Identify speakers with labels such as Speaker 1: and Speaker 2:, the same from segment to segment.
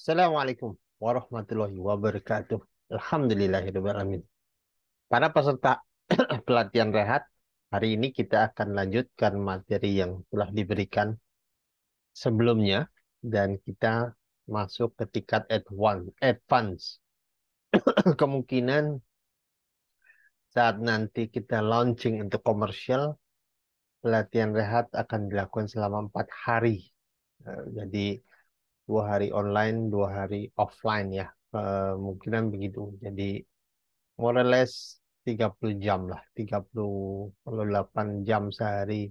Speaker 1: Assalamualaikum warahmatullahi wabarakatuh. Alhamdulillahirrahmanirrahim. Para peserta pelatihan rehat, hari ini kita akan lanjutkan materi yang telah diberikan sebelumnya dan kita masuk ke tingkat advance. Kemungkinan saat nanti kita launching untuk komersial, pelatihan rehat akan dilakukan selama 4 hari. Jadi 2 hari online, 2 hari offline ya. Kemungkinan begitu. Jadi more or less 30 jam lah. 38 jam sehari.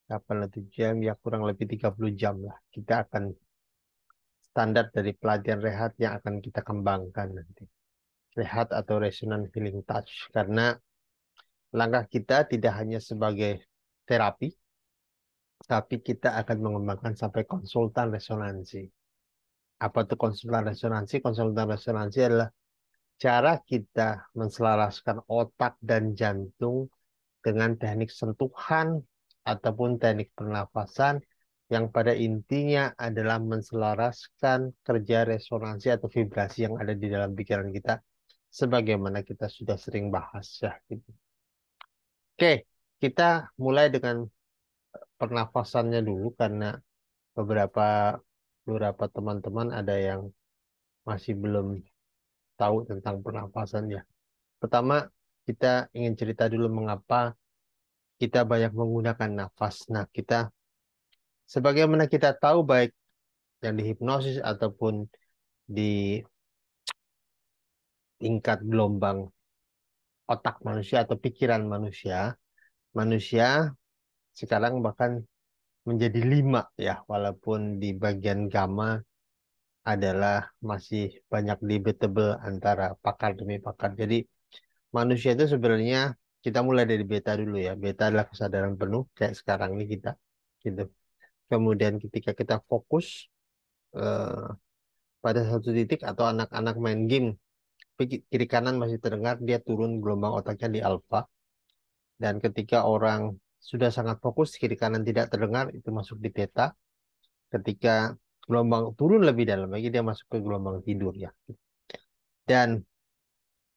Speaker 1: 8 jam ya kurang lebih 30 jam lah. Kita akan standar dari pelatihan rehat yang akan kita kembangkan nanti. Rehat atau resonant healing touch. Karena langkah kita tidak hanya sebagai terapi, tapi kita akan mengembangkan sampai konsultan resonansi. Apa itu konsultan resonansi? Konsultan resonansi adalah cara kita menselaraskan otak dan jantung dengan teknik sentuhan ataupun teknik pernafasan yang pada intinya adalah menselaraskan kerja resonansi atau vibrasi yang ada di dalam pikiran kita sebagaimana kita sudah sering bahas ya gitu. Oke, kita mulai dengan pernafasannya dulu karena beberapa beberapa teman-teman ada yang masih belum tahu tentang pernafasan ya. Pertama, kita ingin cerita dulu mengapa kita banyak menggunakan nafas. Nah, sebagaimana kita tahu baik yang di hipnosis ataupun di tingkat gelombang otak manusia atau pikiran manusia, manusia sekarang bahkan menjadi 5 ya, walaupun di bagian gamma adalah masih banyak debatable antara pakar demi pakar. Jadi manusia itu sebenarnya kita mulai dari beta dulu ya. Beta adalah kesadaran penuh kayak sekarang ini kita gitu. Kemudian ketika kita fokus eh, pada satu titik atau anak-anak main game kiri kanan masih terdengar, dia turun gelombang otaknya di alfa. Dan ketika orang sudah sangat fokus, kiri kanan tidak terdengar, itu masuk di theta. Ketika gelombang turun lebih dalam lagi, dia masuk ke gelombang tidur ya. Dan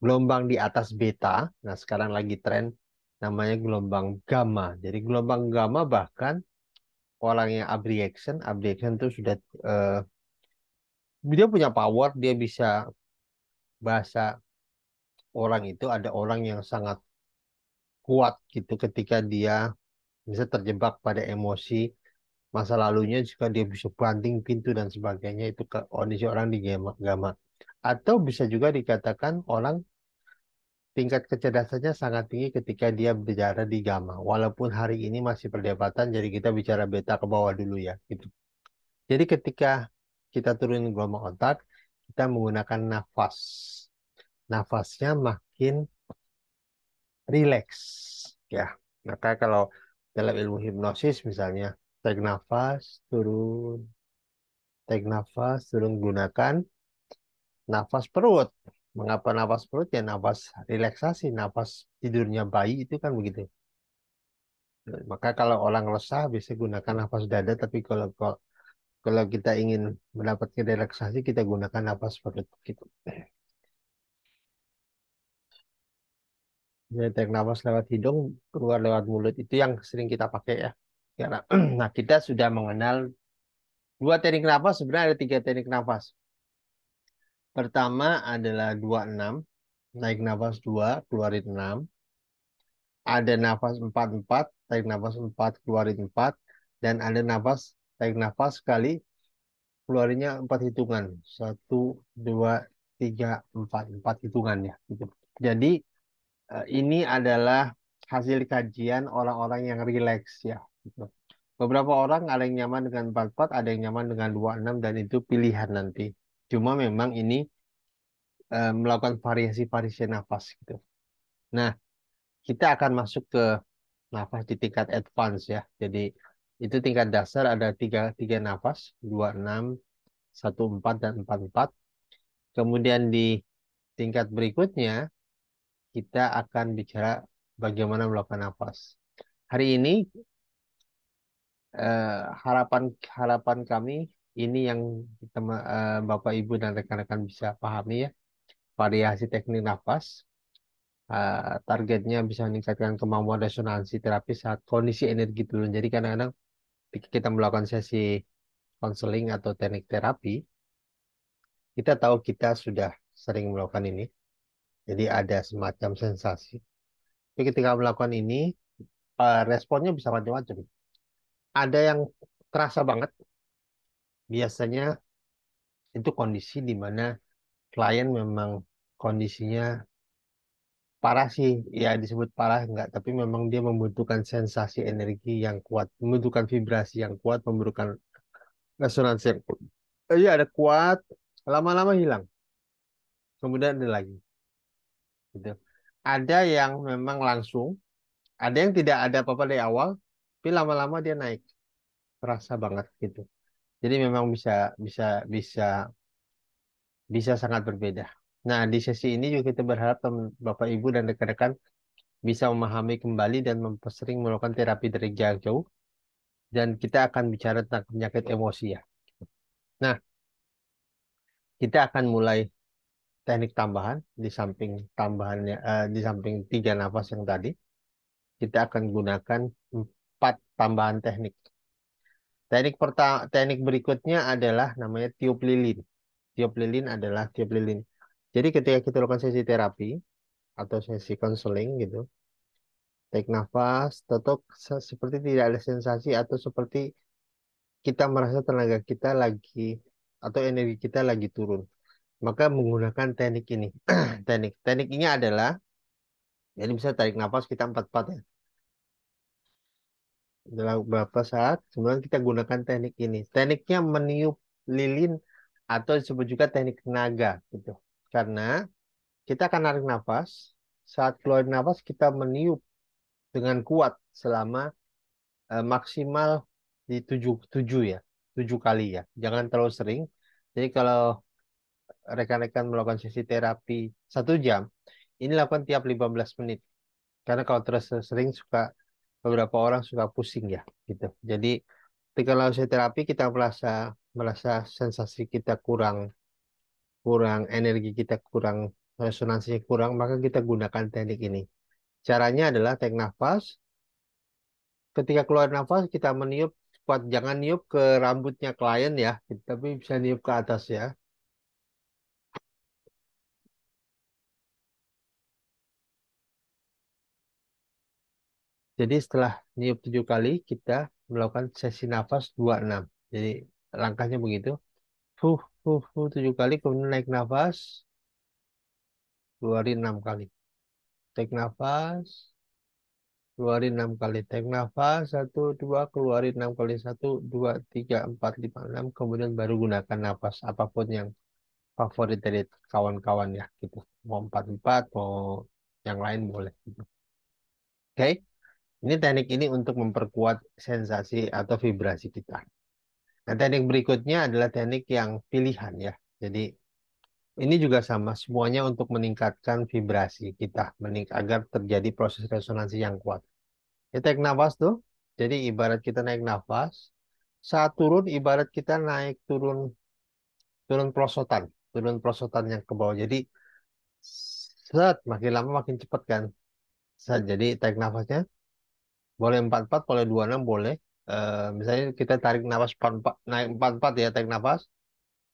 Speaker 1: gelombang di atas beta, nah sekarang lagi tren namanya gelombang gamma. Jadi gelombang gamma bahkan orang yang abreaction itu sudah eh, dia punya power, dia bisa bahasa orang itu ada orang yang sangat kuat gitu ketika dia bisa terjebak pada emosi masa lalunya, jika dia bisa banting pintu dan sebagainya, itu kondisi orang di gamma. Atau bisa juga dikatakan orang tingkat kecerdasannya sangat tinggi ketika dia bicara di gamma. Walaupun hari ini masih perdebatan, jadi kita bicara beta ke bawah dulu ya gitu. Jadi ketika kita turunin gelombang otak, kita menggunakan nafas. Nafasnya makin rileks ya. Maka kalau dalam ilmu hipnosis misalnya, tarik nafas turun, gunakan nafas perut. Mengapa nafas perut? Ya nafas relaksasi, nafas tidurnya bayi itu kan begitu. Maka kalau orang resah bisa gunakan nafas dada, tapi kalau kita ingin mendapatkan relaksasi, kita gunakan nafas perut gitu. Jadi tarik nafas lewat hidung, keluar lewat mulut, itu yang sering kita pakai ya. Karena nah, kita sudah mengenal dua teknik nafas. Sebenarnya ada 3 teknik nafas. Pertama adalah 26, naik nafas 2, keluarin 6. Ada nafas 44, tarik nafas 4, keluarin 4. Dan ada tarik nafas sekali, keluarinnya 4 hitungan. 1, 2, 3, 4 hitungan ya. Gitu. Jadi ini adalah hasil kajian orang-orang yang rileks ya. Gitu. Beberapa orang ada yang nyaman dengan 44, ada yang nyaman dengan 26, dan itu pilihan nanti. Cuma memang ini melakukan variasi-variasi nafas gitu. Nah, kita akan masuk ke nafas di tingkat advance ya. Jadi itu tingkat dasar ada tiga nafas, 26, 14, dan 44. Kemudian di tingkat berikutnya kita akan bicara bagaimana melakukan nafas. Hari ini harapan harapan kami ini yang Bapak Ibu dan rekan-rekan bisa pahami ya. Variasi teknik nafas. Targetnya bisa meningkatkan kemampuan resonansi terapi saat kondisi energi turun. Jadi kadang-kadang ketika kita melakukan sesi konseling atau teknik terapi, kita tahu kita sudah sering melakukan ini. Jadi ada semacam sensasi. Tapi ketika melakukan ini, responnya bisa macam-macam. Ada yang terasa banget. Biasanya itu kondisi di mana klien memang kondisinya parah sih. Ya disebut parah enggak, tapi memang dia membutuhkan sensasi energi yang kuat, membutuhkan vibrasi yang kuat, membutuhkan resonansi yang kuat. Iya ada kuat, lama-lama hilang. Kemudian ada lagi. Gitu. Ada yang memang langsung, ada yang tidak ada apa-apa dari awal, tapi lama-lama dia naik, terasa banget gitu. Jadi memang bisa bisa bisa bisa sangat berbeda. Nah, di sesi ini juga kita berharap Bapak Ibu dan rekan-rekan bisa memahami kembali dan mempersering melakukan terapi dari jarak jauh dan kita akan bicara tentang penyakit emosi ya. Nah, kita akan mulai teknik tambahan di samping di samping 3 nafas yang tadi, kita akan gunakan 4 tambahan teknik. Teknik berikutnya adalah namanya tiup lilin. Tiup lilin adalah tiup lilin. Jadi ketika kita lakukan sesi terapi atau sesi konseling gitu, tarik nafas, tetap seperti tidak ada sensasi atau seperti kita merasa tenaga kita lagi atau energi kita lagi turun. Maka menggunakan teknik ini. Teknik ini adalah, jadi bisa tarik nafas kita 4-4 ya. Dalam beberapa saat, kemudian kita gunakan teknik ini. Tekniknya meniup lilin atau disebut juga teknik naga gitu. Karena kita akan narik nafas, saat keluar nafas kita meniup dengan kuat selama maksimal di 7 ya, 7 kali ya. Jangan terlalu sering. Jadi kalau rekan-rekan melakukan sesi terapi 1 jam, ini lakukan tiap 15 menit. Karena kalau terus sering beberapa orang suka pusing ya, gitu. Jadi ketika melakukan sesi terapi kita merasa merasa sensasi kita kurang, kurang energi kita kurang, resonansinya kurang, maka kita gunakan teknik ini. Caranya adalah teknik nafas. Ketika keluar nafas, kita meniup kuat. Jangan niup ke rambutnya klien ya, tapi bisa niup ke atas ya. Jadi setelah niup 7 kali, kita melakukan sesi nafas 26. Jadi langkahnya begitu. 7 kali, kemudian naik nafas, keluarin 6 kali. Tarik nafas, keluarin 6 kali. Tarik nafas, 1, 2, keluarin 6 kali. 1, 2, 3, 4, 5, 6. Kemudian baru gunakan nafas apapun yang favorit dari kawan-kawan ya gitu. Mau 4-4, mau yang lain boleh gitu. Oke, ini teknik ini untuk memperkuat sensasi atau vibrasi kita. Nah, teknik berikutnya adalah teknik yang pilihan ya. Jadi ini juga sama semuanya untuk meningkatkan vibrasi kita, agar terjadi proses resonansi yang kuat. Ya, teknik nafas tuh. Jadi ibarat kita naik nafas, saat turun ibarat kita naik turun turun perosotan, turun perosotan yang ke bawah. Jadi set makin lama makin cepat kan. Set, jadi tarik nafasnya boleh 44, boleh 26, boleh. Misalnya kita tarik nafas 44, naik 44 ya, tarik nafas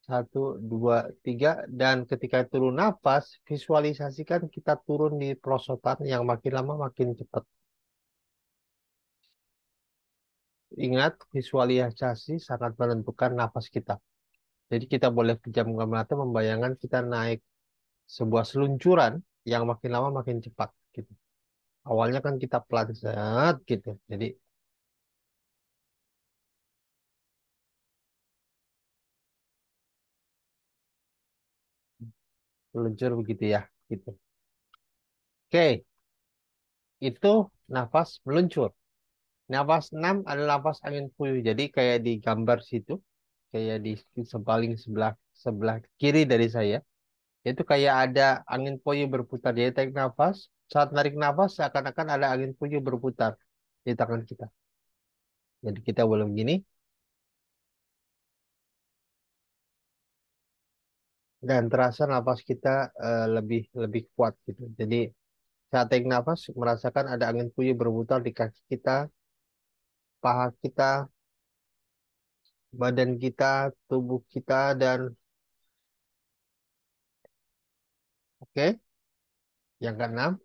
Speaker 1: 1, 2, 3, dan ketika turun nafas visualisasikan kita turun di perosotan yang makin lama makin cepat. Ingat, visualisasi sangat menentukan nafas kita. Jadi kita boleh pejamkan mata membayangkan kita naik sebuah seluncuran yang makin lama makin cepat gitu. Awalnya kan kita pelan set gitu. Jadi meluncur begitu ya gitu. Oke, itu nafas meluncur. Nafas 6 adalah nafas angin puyuh. Jadi kayak di gambar situ, kayak di paling sebelah sebelah kiri dari saya, itu kayak ada angin puyuh berputar. Jadi tarik nafas, saat narik nafas seakan-akan ada angin puyuh berputar di tangan kita. Jadi kita boleh begini, dan terasa napas kita lebih lebih kuat gitu. Jadi saat tarik nafas merasakan ada angin puyuh berputar di kaki kita, paha kita, badan kita, tubuh kita dan oke. Yang keenam,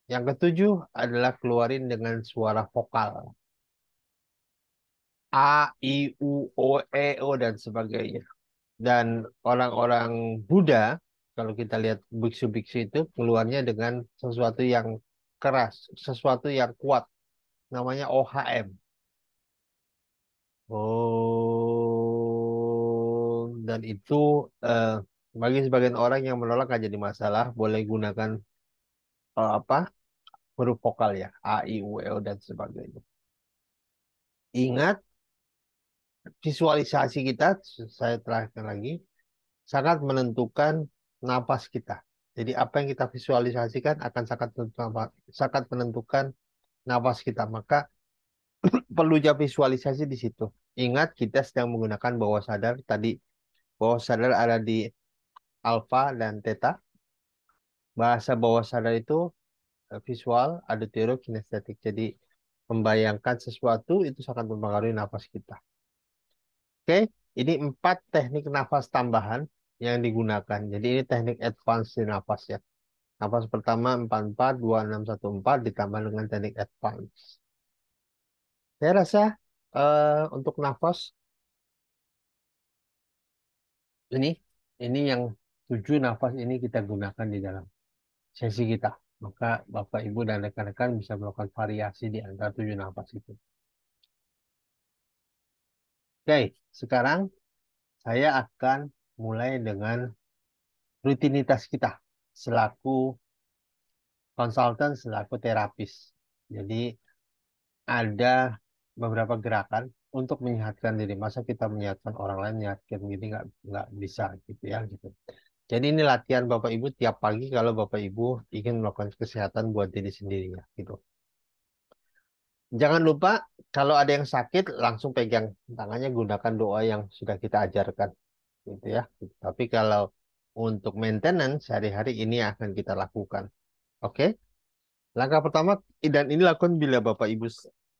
Speaker 1: yang ketujuh adalah keluarin dengan suara vokal. A, I, U, O, E, O, dan sebagainya. Dan orang-orang Buddha, kalau kita lihat biksu-biksu itu, keluarnya dengan sesuatu yang keras, sesuatu yang kuat. Namanya OHM. Oh, dan itu eh, bagi sebagian orang yang menolak nggak jadi masalah, boleh gunakan apa huruf vokal ya, A, I, U, E, O, dan sebagainya. Ingat, visualisasi kita, saya terakhir lagi, sangat menentukan napas kita. Jadi apa yang kita visualisasikan akan sangat menentukan napas kita. Maka perlunya visualisasi di situ. Ingat kita sedang menggunakan bawah sadar tadi. Bawah sadar ada di alfa dan theta. Bahasa bawah sadar itu visual, auditory, kinestetik. Jadi membayangkan sesuatu itu sangat mempengaruhi napas kita. Oke, ini 4 teknik nafas tambahan yang digunakan. Jadi ini teknik advance di nafas ya. Nafas pertama 44, 2614 ditambah dengan teknik advance. Saya rasa untuk nafas ini ini yang 7 nafas ini kita gunakan di dalam sesi kita. Maka Bapak Ibu dan rekan-rekan bisa melakukan variasi di antara 7 nafas itu. Oke, sekarang saya akan mulai dengan rutinitas kita selaku konsultan, selaku terapis. Jadi ada beberapa gerakan untuk menyehatkan diri. Masa kita menyehatkan orang lain, menyehatkan diri nggak bisa gitu ya gitu. Jadi ini latihan Bapak Ibu tiap pagi kalau Bapak Ibu ingin melakukan kesehatan buat diri sendiri ya gitu. Jangan lupa kalau ada yang sakit langsung pegang tangannya, gunakan doa yang sudah kita ajarkan gitu ya. Tapi kalau untuk maintenance sehari-hari ini akan kita lakukan. Oke? Langkah pertama, dan ini lakukan bila Bapak Ibu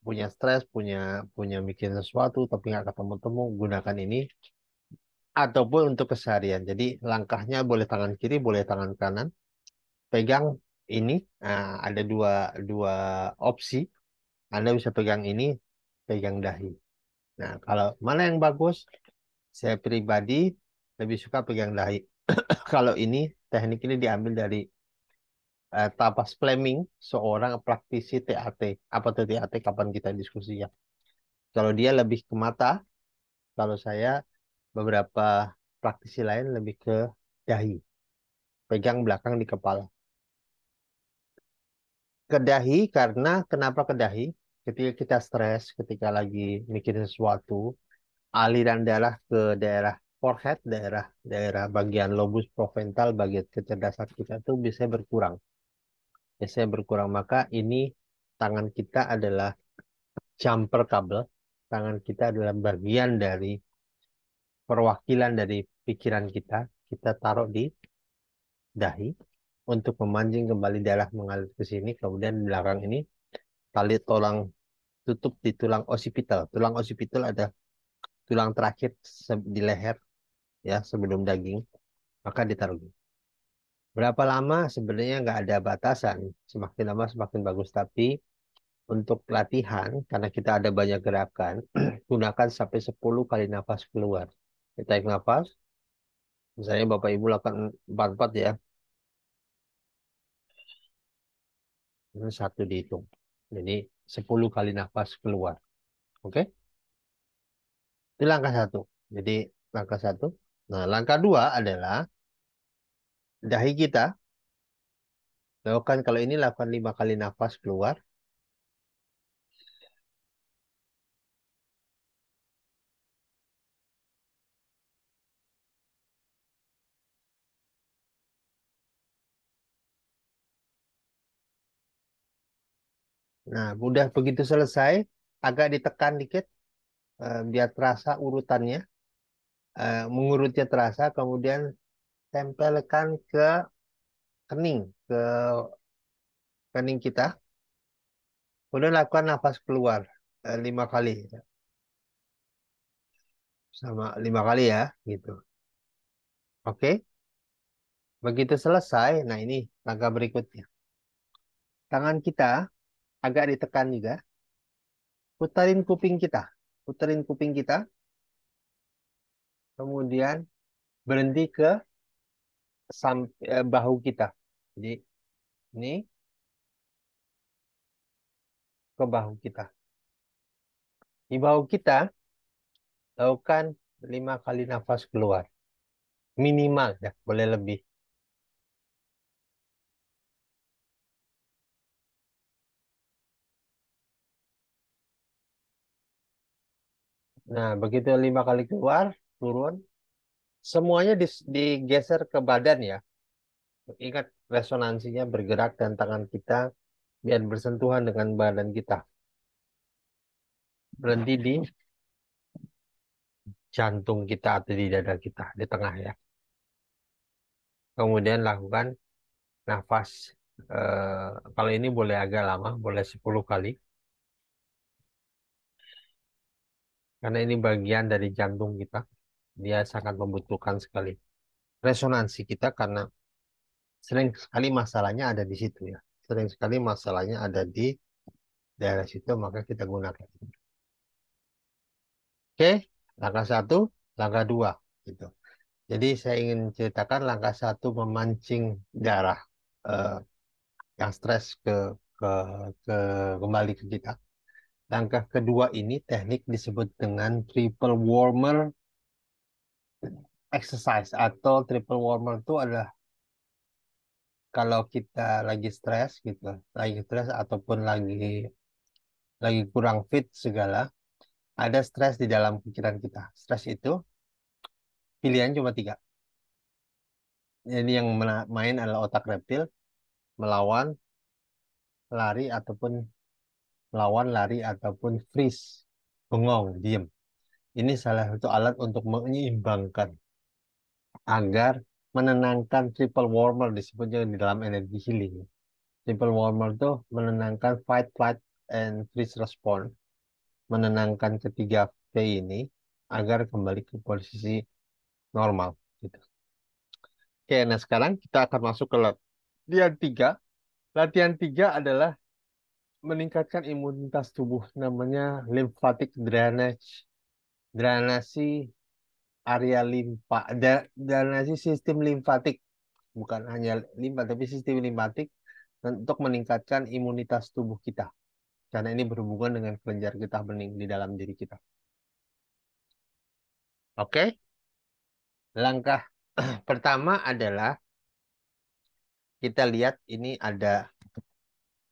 Speaker 1: punya stres, punya punya bikin sesuatu tapi nggak ketemu-temu, gunakan ini ataupun untuk keseharian. Jadi langkahnya boleh tangan kiri, boleh tangan kanan, pegang ini. Nah, ada dua dua opsi. Anda bisa pegang ini, pegang dahi. Nah, kalau mana yang bagus? Saya pribadi lebih suka pegang dahi. Kalau ini teknik ini diambil dari Tapas Fleming, seorang praktisi TAT. Apa tuh TAT? Kapan kita diskusi ya? Kalau dia lebih ke mata, kalau saya beberapa praktisi lain lebih ke dahi. Pegang belakang di kepala. Ke dahi karena kenapa ke dahi? Ketika kita stres, ketika lagi mikirin sesuatu, aliran darah ke daerah forehead, daerah daerah bagian lobus profrontal, bagian kecerdasan kita itu bisa berkurang. Biasanya berkurang, maka ini tangan kita adalah jumper kabel. Tangan kita adalah bagian dari perwakilan dari pikiran kita. Kita taruh di dahi untuk memancing kembali darah mengalir ke sini. Kemudian di belakang ini tali tulang tutup di tulang osipital. Tulang osipital ada tulang terakhir di leher ya sebelum daging. Maka ditaruh. Berapa lama sebenarnya nggak ada batasan. Semakin lama semakin bagus. Tapi untuk latihan, karena kita ada banyak gerakan, gunakan sampai 10 kali nafas keluar. Kita tarik nafas, misalnya Bapak Ibu lakukan 44 ya, ini satu dihitung. Jadi 10 kali nafas keluar. Oke? Itu langkah satu. Jadi langkah satu. Nah, langkah dua adalah dahi kita. Lakukan kalau ini lakukan 5 kali nafas keluar. Nah, udah begitu selesai, agak ditekan dikit biar terasa urutannya. Mengurutnya terasa, kemudian tempelkan ke kening, ke kening kita. Kemudian lakukan nafas keluar 5 kali, sama 5 kali ya, gitu. Oke, begitu selesai. Nah ini langkah berikutnya. Tangan kita agak ditekan juga. Putarin kuping kita, putarin kuping kita. Kemudian berhenti ke bahu kita. Jadi ini ke bahu kita. Di bahu kita lakukan 5 kali nafas keluar. Minimal ya, boleh lebih. Nah, begitu 5 kali keluar, turun. Semuanya digeser ke badan ya. Ingat resonansinya bergerak dan tangan kita biar bersentuhan dengan badan kita. Berhenti di jantung kita atau di dada kita, di tengah ya. Kemudian lakukan nafas. Kalau ini boleh agak lama, boleh 10 kali. Karena ini bagian dari jantung kita. Dia sangat membutuhkan sekali resonansi kita karena sering sekali masalahnya ada di situ ya. Sering sekali masalahnya ada di daerah situ, maka kita gunakan. Oke, langkah satu, langkah dua, gitu. Jadi saya ingin ceritakan langkah satu memancing darah eh, yang stres ke ke kembali ke kita. Langkah kedua ini teknik disebut dengan triple warmer exercise atau triple warmer itu adalah kalau kita lagi stres gitu, lagi stres ataupun lagi kurang fit segala, ada stres di dalam pikiran kita. Stres itu pilihan cuma 3. Jadi yang main adalah otak reptil, melawan, lari ataupun melawan, lari ataupun freeze, bengong, diem. Ini salah satu alat untuk menyeimbangkan agar menenangkan triple warmer disebutnya di dalam energi healing. Triple warmer itu menenangkan fight, flight, and freeze response, menenangkan ketiga P ini agar kembali ke posisi normal. Gitu. Oke, nah sekarang kita akan masuk ke latihan 3. Latihan 3 adalah meningkatkan imunitas tubuh, namanya lymphatic drainage, drainasi area limpa, drainasi sistem limfatik, bukan hanya limpa tapi sistem limfatik untuk meningkatkan imunitas tubuh kita. Karena ini berhubungan dengan kelenjar getah bening di dalam diri kita. Oke, langkah pertama adalah kita lihat ini ada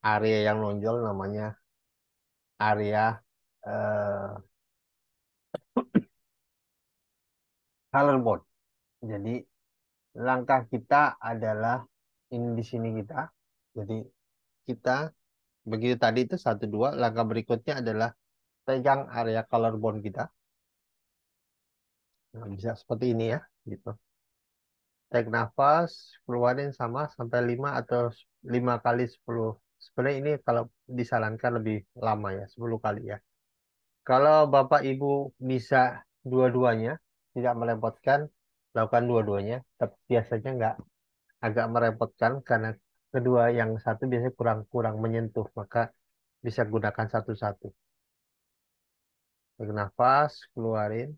Speaker 1: area yang nonjol namanya area eh, collarbone. Jadi langkah kita adalah ini di sini kita. Jadi kita begitu tadi itu satu dua. Langkah berikutnya adalah pegang area collarbone kita. Nah, bisa seperti ini ya, gitu. Tarik nafas, keluarin sama sampai 5 atau 5 kali 10. Sebenarnya ini kalau disarankan lebih lama ya, 10 kali ya. Kalau Bapak Ibu bisa dua-duanya, tidak merepotkan, lakukan dua-duanya. Tapi biasanya nggak agak merepotkan karena kedua yang satu biasanya kurang-kurang menyentuh, maka bisa gunakan satu-satu. Tarik nafas, keluarin.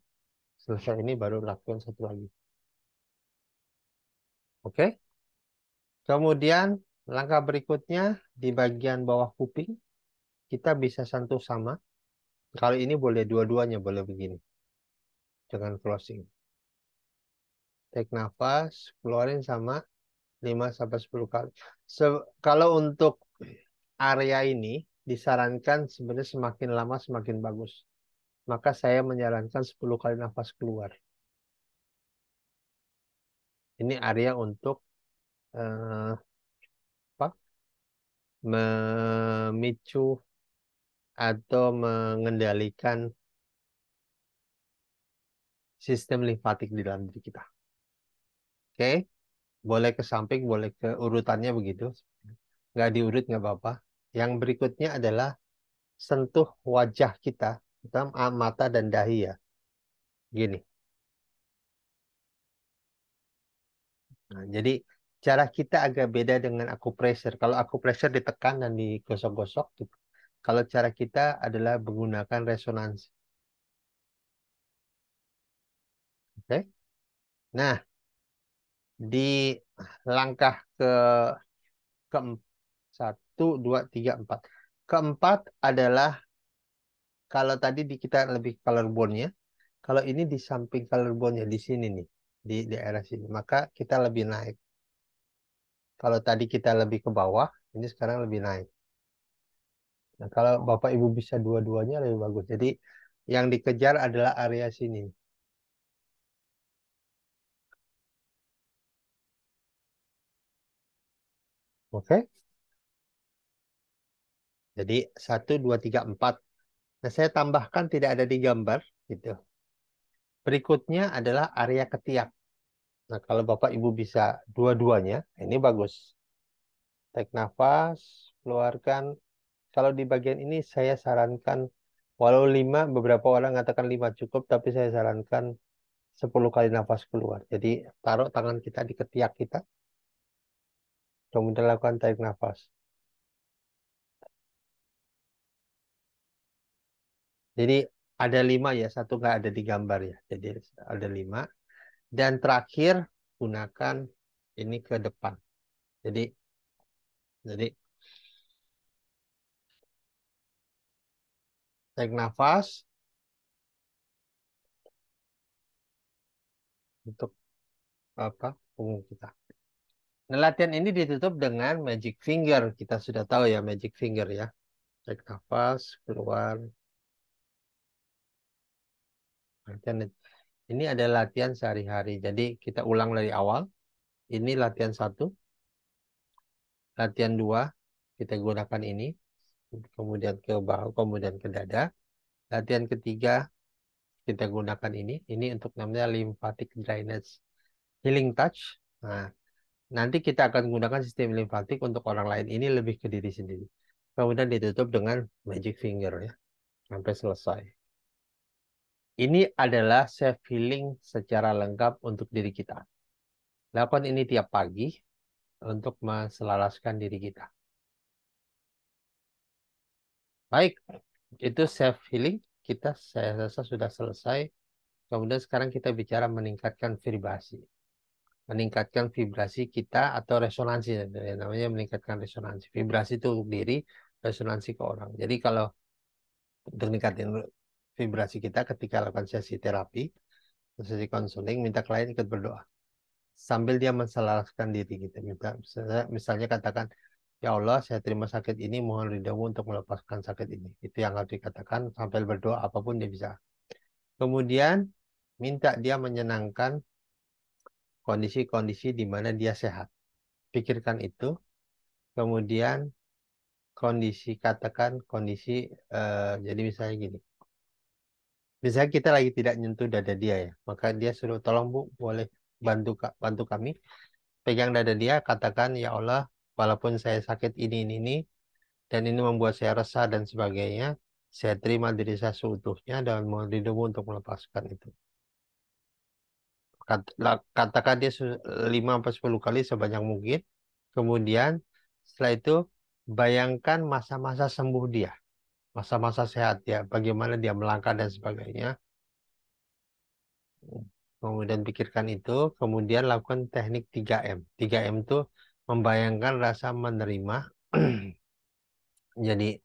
Speaker 1: Selesai ini baru lakukan satu lagi. Oke? Kemudian langkah berikutnya di bagian bawah kuping kita bisa sentuh sama. Kali ini boleh dua-duanya boleh begini. Jangan closing. Tarik nafas, keluarin sama 5 sampai 10 kali. Kalau untuk area ini disarankan sebenarnya semakin lama semakin bagus. Maka saya menyarankan 10 kali nafas keluar. Ini area untuk eh, apa? Memicu atau mengendalikan sistem limfatik di dalam diri kita. Oke, boleh ke samping, boleh ke urutannya begitu. Nggak diurut nggak apa-apa. Yang berikutnya adalah sentuh wajah kita mata dan dahi ya. Gini. Nah, jadi cara kita agak beda dengan acupressure. Kalau acupressure ditekan dan digosok-gosok gitu. Kalau cara kita adalah menggunakan resonansi. Oke. Nah, di langkah ke satu, dua, tiga, empat. Keempat adalah kalau tadi di kita lebih collarbone-nya, kalau ini di samping collarbone-nya di sini nih, di daerah sini, maka kita lebih naik. Kalau tadi kita lebih ke bawah, ini sekarang lebih naik. Nah, kalau Bapak Ibu bisa dua-duanya lebih bagus. Jadi yang dikejar adalah area sini. Oke? Jadi satu, dua, tiga, empat. Nah, saya tambahkan tidak ada di gambar, gitu. Berikutnya adalah area ketiak. Nah, kalau Bapak Ibu bisa dua-duanya, ini bagus. Tarik nafas, keluarkan. Kalau di bagian ini saya sarankan, walau 5, beberapa orang mengatakan 5 cukup, tapi saya sarankan 10 kali nafas keluar. Jadi taruh tangan kita di ketiak kita, kemudian lakukan tarik nafas. Jadi ada 5 ya, satu nggak ada di gambar ya. Jadi ada 5. Dan terakhir gunakan ini ke depan. Jadi jadi tarik nafas untuk apa punggung kita. Nah, latihan ini ditutup dengan magic finger. Kita sudah tahu ya magic finger ya. Tarik nafas, keluar. Latihan ini adalah latihan sehari-hari. Jadi kita ulang dari awal. Ini latihan satu, latihan dua, kita gunakan ini. Kemudian ke bahu, kemudian ke dada. Latihan ketiga, kita gunakan ini. Ini untuk namanya lymphatic drainage healing touch. Nah, nanti kita akan gunakan sistem limfatik untuk orang lain. Ini lebih ke diri sendiri. Kemudian ditutup dengan magic finger ya. Sampai selesai. Ini adalah self healing secara lengkap untuk diri kita. Lakukan ini tiap pagi untuk menselaraskan diri kita. Baik, itu self healing. Saya rasa sudah selesai. Kemudian sekarang kita bicara meningkatkan vibrasi. Meningkatkan vibrasi kita atau resonansi. Namanya meningkatkan resonansi. Vibrasi itu untuk diri, resonansi ke orang. Jadi kalau untuk meningkatkan vibrasi kita ketika lakukan sesi terapi, sesi konseling, minta klien ikut berdoa. Sambil dia menselaraskan diri kita. Misalnya katakan, ya Allah, saya terima sakit ini, mohon ridhamu untuk melepaskan sakit ini. Itu yang harus dikatakan sambil berdoa, apapun dia bisa. Kemudian, minta dia menyenangkan kondisi-kondisi di mana dia sehat. Pikirkan itu. Kemudian, katakan kondisi, jadi misalnya gini. Misalnya kita lagi tidak nyentuh dada dia ya, maka dia suruh tolong Bu, boleh bantu kami pegang dada dia, katakan ya Allah, walaupun saya sakit ini, dan ini membuat saya resah dan sebagainya, saya terima diri saya seutuhnya dan mohon ridhomu untuk melepaskan itu. Katakan dia 5 sampai 10 kali sebanyak mungkin. Kemudian setelah itu bayangkan masa-masa sembuh dia, masa-masa sehat dia, bagaimana dia melangkah dan sebagainya. Kemudian pikirkan itu, kemudian lakukan teknik 3M. 3M itu membayangkan rasa menerima, jadi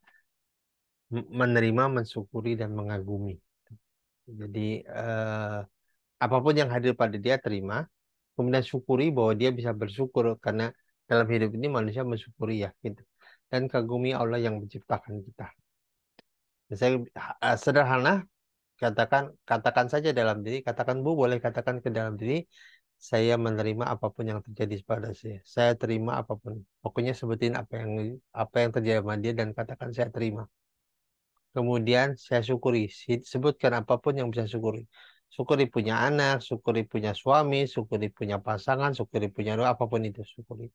Speaker 1: menerima, mensyukuri, dan mengagumi. Jadi apapun yang hadir pada dia terima, kemudian syukuri bahwa dia bisa bersyukur karena dalam hidup ini manusia mensyukuri ya gitu. Dan kagumi Allah yang menciptakan kita. Saya sederhana katakan saja dalam diri, katakan Bu, boleh katakan ke dalam diri, saya menerima apapun yang terjadi pada saya. Saya terima apapun. Pokoknya sebutin apa yang terjadi sama dia dan katakan saya terima. Kemudian saya syukuri. Sebutkan apapun yang bisa syukuri. Syukuri punya anak, syukuri punya suami, syukuri punya pasangan, syukuri punya apapun itu, syukuri.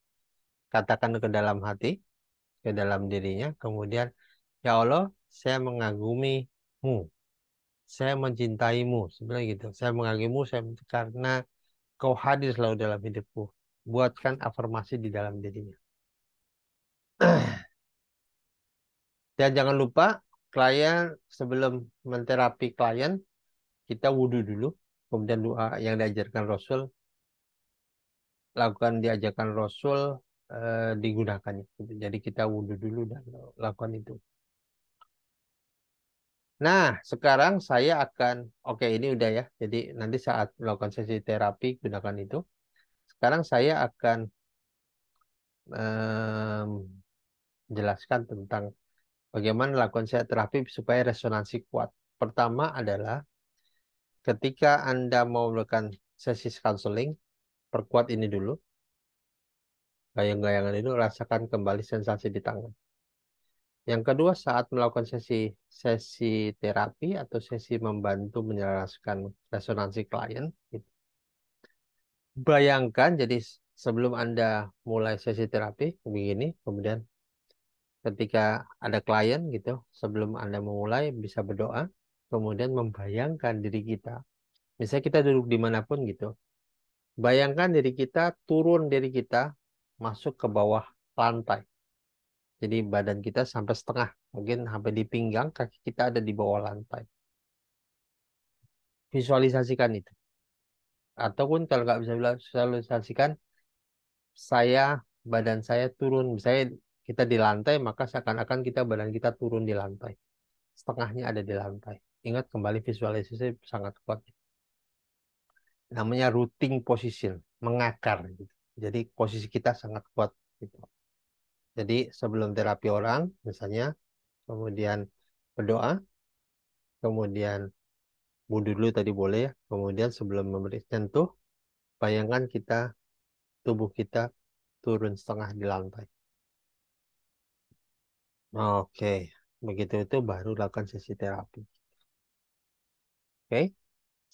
Speaker 1: Katakan ke dalam hati, ke dalam dirinya, kemudian, ya Allah, saya mengagumimu, saya mencintaimu, sebenarnya gitu. Saya mengagumimu, karena kau hadir selalu dalam hidupku. Buatkan afirmasi di dalam dirinya. Dan jangan lupa, klien sebelum menterapi klien, kita wudhu dulu, kemudian doa yang diajarkan Rasul, lakukan diajarkan Rasul digunakannya. Gitu. Jadi kita wudhu dulu dan lakukan itu. Nah, sekarang saya akan, oke ini udah ya. Jadi nanti saat melakukan sesi terapi, gunakan itu. Sekarang saya akan menjelaskan tentang bagaimana melakukan terapi supaya resonansi kuat. Pertama adalah ketika Anda mau melakukan sesi counseling, perkuat ini dulu. Gayang-gayangan itu rasakan kembali sensasi di tangan. Yang kedua, saat melakukan sesi terapi atau sesi membantu menjelaskan resonansi klien, gitu. Bayangkan, jadi sebelum Anda mulai sesi terapi, begini, kemudian ketika ada klien gitu, sebelum Anda memulai bisa berdoa, kemudian membayangkan diri kita. Misalnya kita duduk dimanapun gitu, bayangkan diri kita turun dari kita masuk ke bawah lantai. Jadi badan kita sampai setengah, mungkin sampai di pinggang, kaki kita ada di bawah lantai. Visualisasikan itu. Ataupun kalau nggak bisa visualisasikan, badan saya turun. Misalnya kita di lantai, maka seakan-akan badan kita turun di lantai. Setengahnya ada di lantai. Ingat kembali visualisasi sangat kuat. Namanya rooting position, mengakar. Gitu. Jadi posisi kita sangat kuat. Gitu. Jadi sebelum terapi orang, misalnya, kemudian berdoa, kemudian wudhu dulu tadi boleh ya. Kemudian sebelum memberi sentuh, bayangkan tubuh kita turun setengah di lantai. Oke, begitu itu baru lakukan sesi terapi. Oke,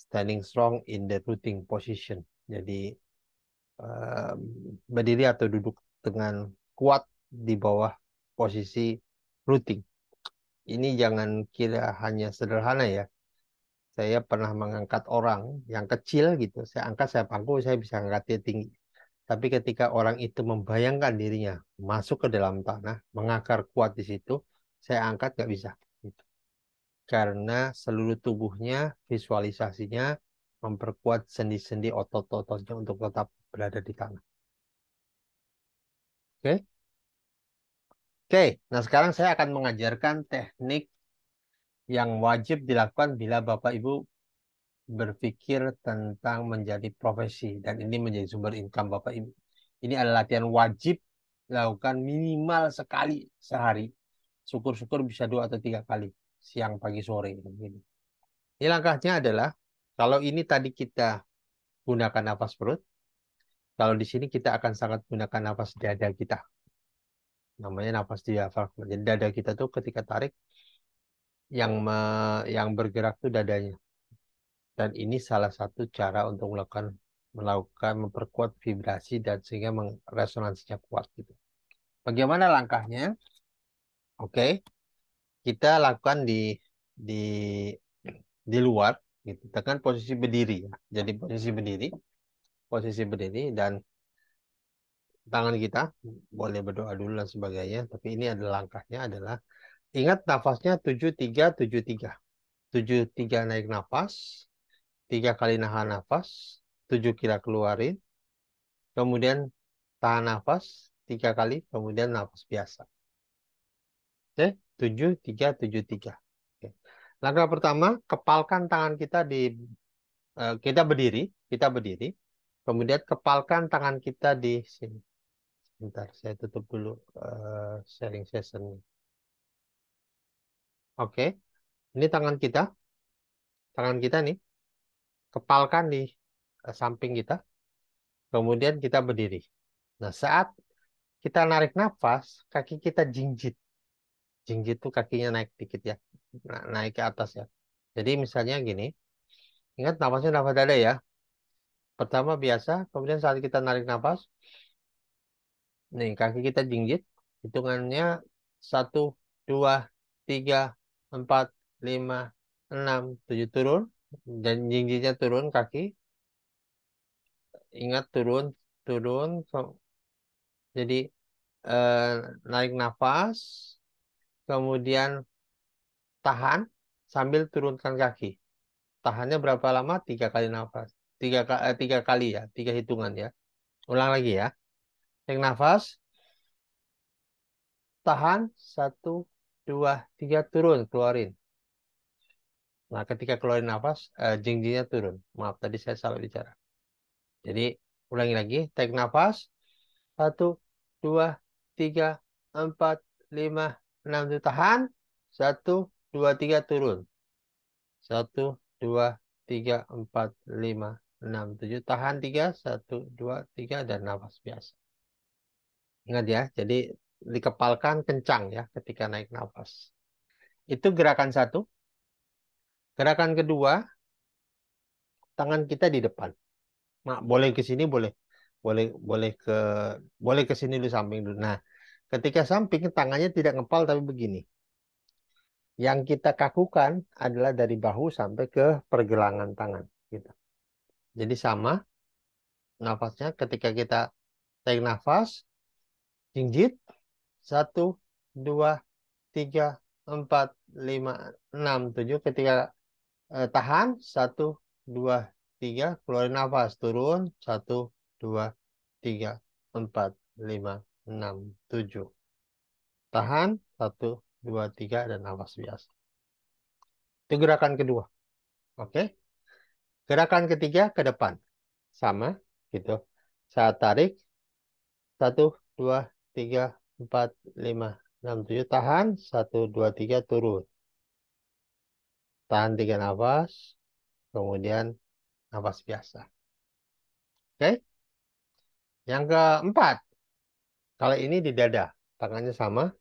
Speaker 1: standing strong in the rooting position. Jadi um, berdiri atau duduk dengan kuat di bawah posisi rooting. Ini jangan kira hanya sederhana ya. Saya pernah mengangkat orang yang kecil gitu. Saya angkat, saya pangku, saya bisa angkat dia tinggi. Tapi ketika orang itu membayangkan dirinya masuk ke dalam tanah, mengakar kuat di situ, saya angkat nggak bisa. Gitu. Karena seluruh tubuhnya, visualisasinya memperkuat sendi-sendi otot-ototnya untuk tetap berada di tanah. Oke? Oke, nah sekarang saya akan mengajarkan teknik yang wajib dilakukan bila Bapak Ibu berpikir tentang menjadi profesi dan ini menjadi sumber income Bapak Ibu. Ini adalah latihan wajib dilakukan minimal sekali sehari. Syukur-syukur bisa 2 atau 3 kali. Siang, pagi, sore. Begini. Ini langkahnya adalah, kalau ini tadi kita gunakan nafas perut, kalau di sini kita akan sangat gunakan nafas dada kita. Namanya nafas diafragma. Jadi dada kita tuh ketika tarik, yang bergerak tuh dadanya. Dan ini salah satu cara untuk melakukan memperkuat vibrasi dan sehingga resonansinya kuat gitu. Bagaimana langkahnya? Oke, kita lakukan di di luar gitu. Tekan posisi berdiri ya. Jadi posisi berdiri dan tangan kita boleh berdoa dulu dan sebagainya, tapi ini adalah langkahnya adalah ingat nafasnya 7-3-7-3. 7-3 naik nafas, 3 kali nahan nafas, 7 kira keluarin, kemudian tahan nafas 3 kali, kemudian nafas biasa. Oke, 7-3-7-3. Oke. Langkah pertama, kepalkan tangan kita kita berdiri, kemudian kepalkan tangan kita di sini. Bentar, saya tutup dulu sharing session. Oke, ini tangan kita nih, kepalkan di samping kita, kemudian kita berdiri. Nah, saat kita narik nafas, kaki kita jinjit. Jinjit tuh kakinya naik dikit ya, naik ke atas ya. Jadi misalnya gini, Ingat nafasnya nafas dada ya. Pertama biasa, kemudian saat kita narik nafas, nih kaki kita jinjit, hitungannya 1, 2, 3, 4, 5, 6, 7 turun, dan jinjitnya turun kaki. Ingat turun, turun. Jadi eh, narik nafas, kemudian tahan sambil turunkan kaki. Tahannya berapa lama? 3 kali nafas. 3 kali ya, 3 hitungan ya. Ulang lagi ya. Tarik nafas, tahan, 1, 2, 3 turun, keluarin. Nah, ketika keluarin nafas, jinjingnya turun. Maaf, tadi saya salah bicara. Jadi, ulangi lagi. Tarik nafas, 1, 2, 3, 4, 5, 6, tahan. 1, 2, 3 turun. 1, 2, 3, 4, 5, 6, 7 tahan 3, 1, 2, 3 dan nafas biasa. Ingat ya, jadi dikepalkan kencang ya ketika naik nafas. Itu gerakan satu. Gerakan kedua, tangan kita di depan. Nah, boleh ke sini, boleh, boleh, boleh ke sini dulu samping dulu. Nah, ketika samping tangannya tidak ngepal tapi begini. Yang kita kakukan adalah dari bahu sampai ke pergelangan tangan. Gitu. Jadi sama nafasnya ketika kita tarik nafas, jinjit, 1, 2, 3, 4, 5, 6, 7. Ketika tahan, 1, 2, 3. Keluarin nafas, turun, 1, 2, 3, 4, 5, 6, 7. Tahan, 1, 2, 3 dan nafas biasa. Itu gerakan kedua. Oke. Gerakan ketiga ke depan. Sama, gitu. Saat tarik, 1, 2, 3, 4, 5, 6, 7. Tahan, 1, 2, 3 turun. Tahan 3 nafas, kemudian nafas biasa. Oke. Yang keempat, kalau ini di dada, tangannya sama,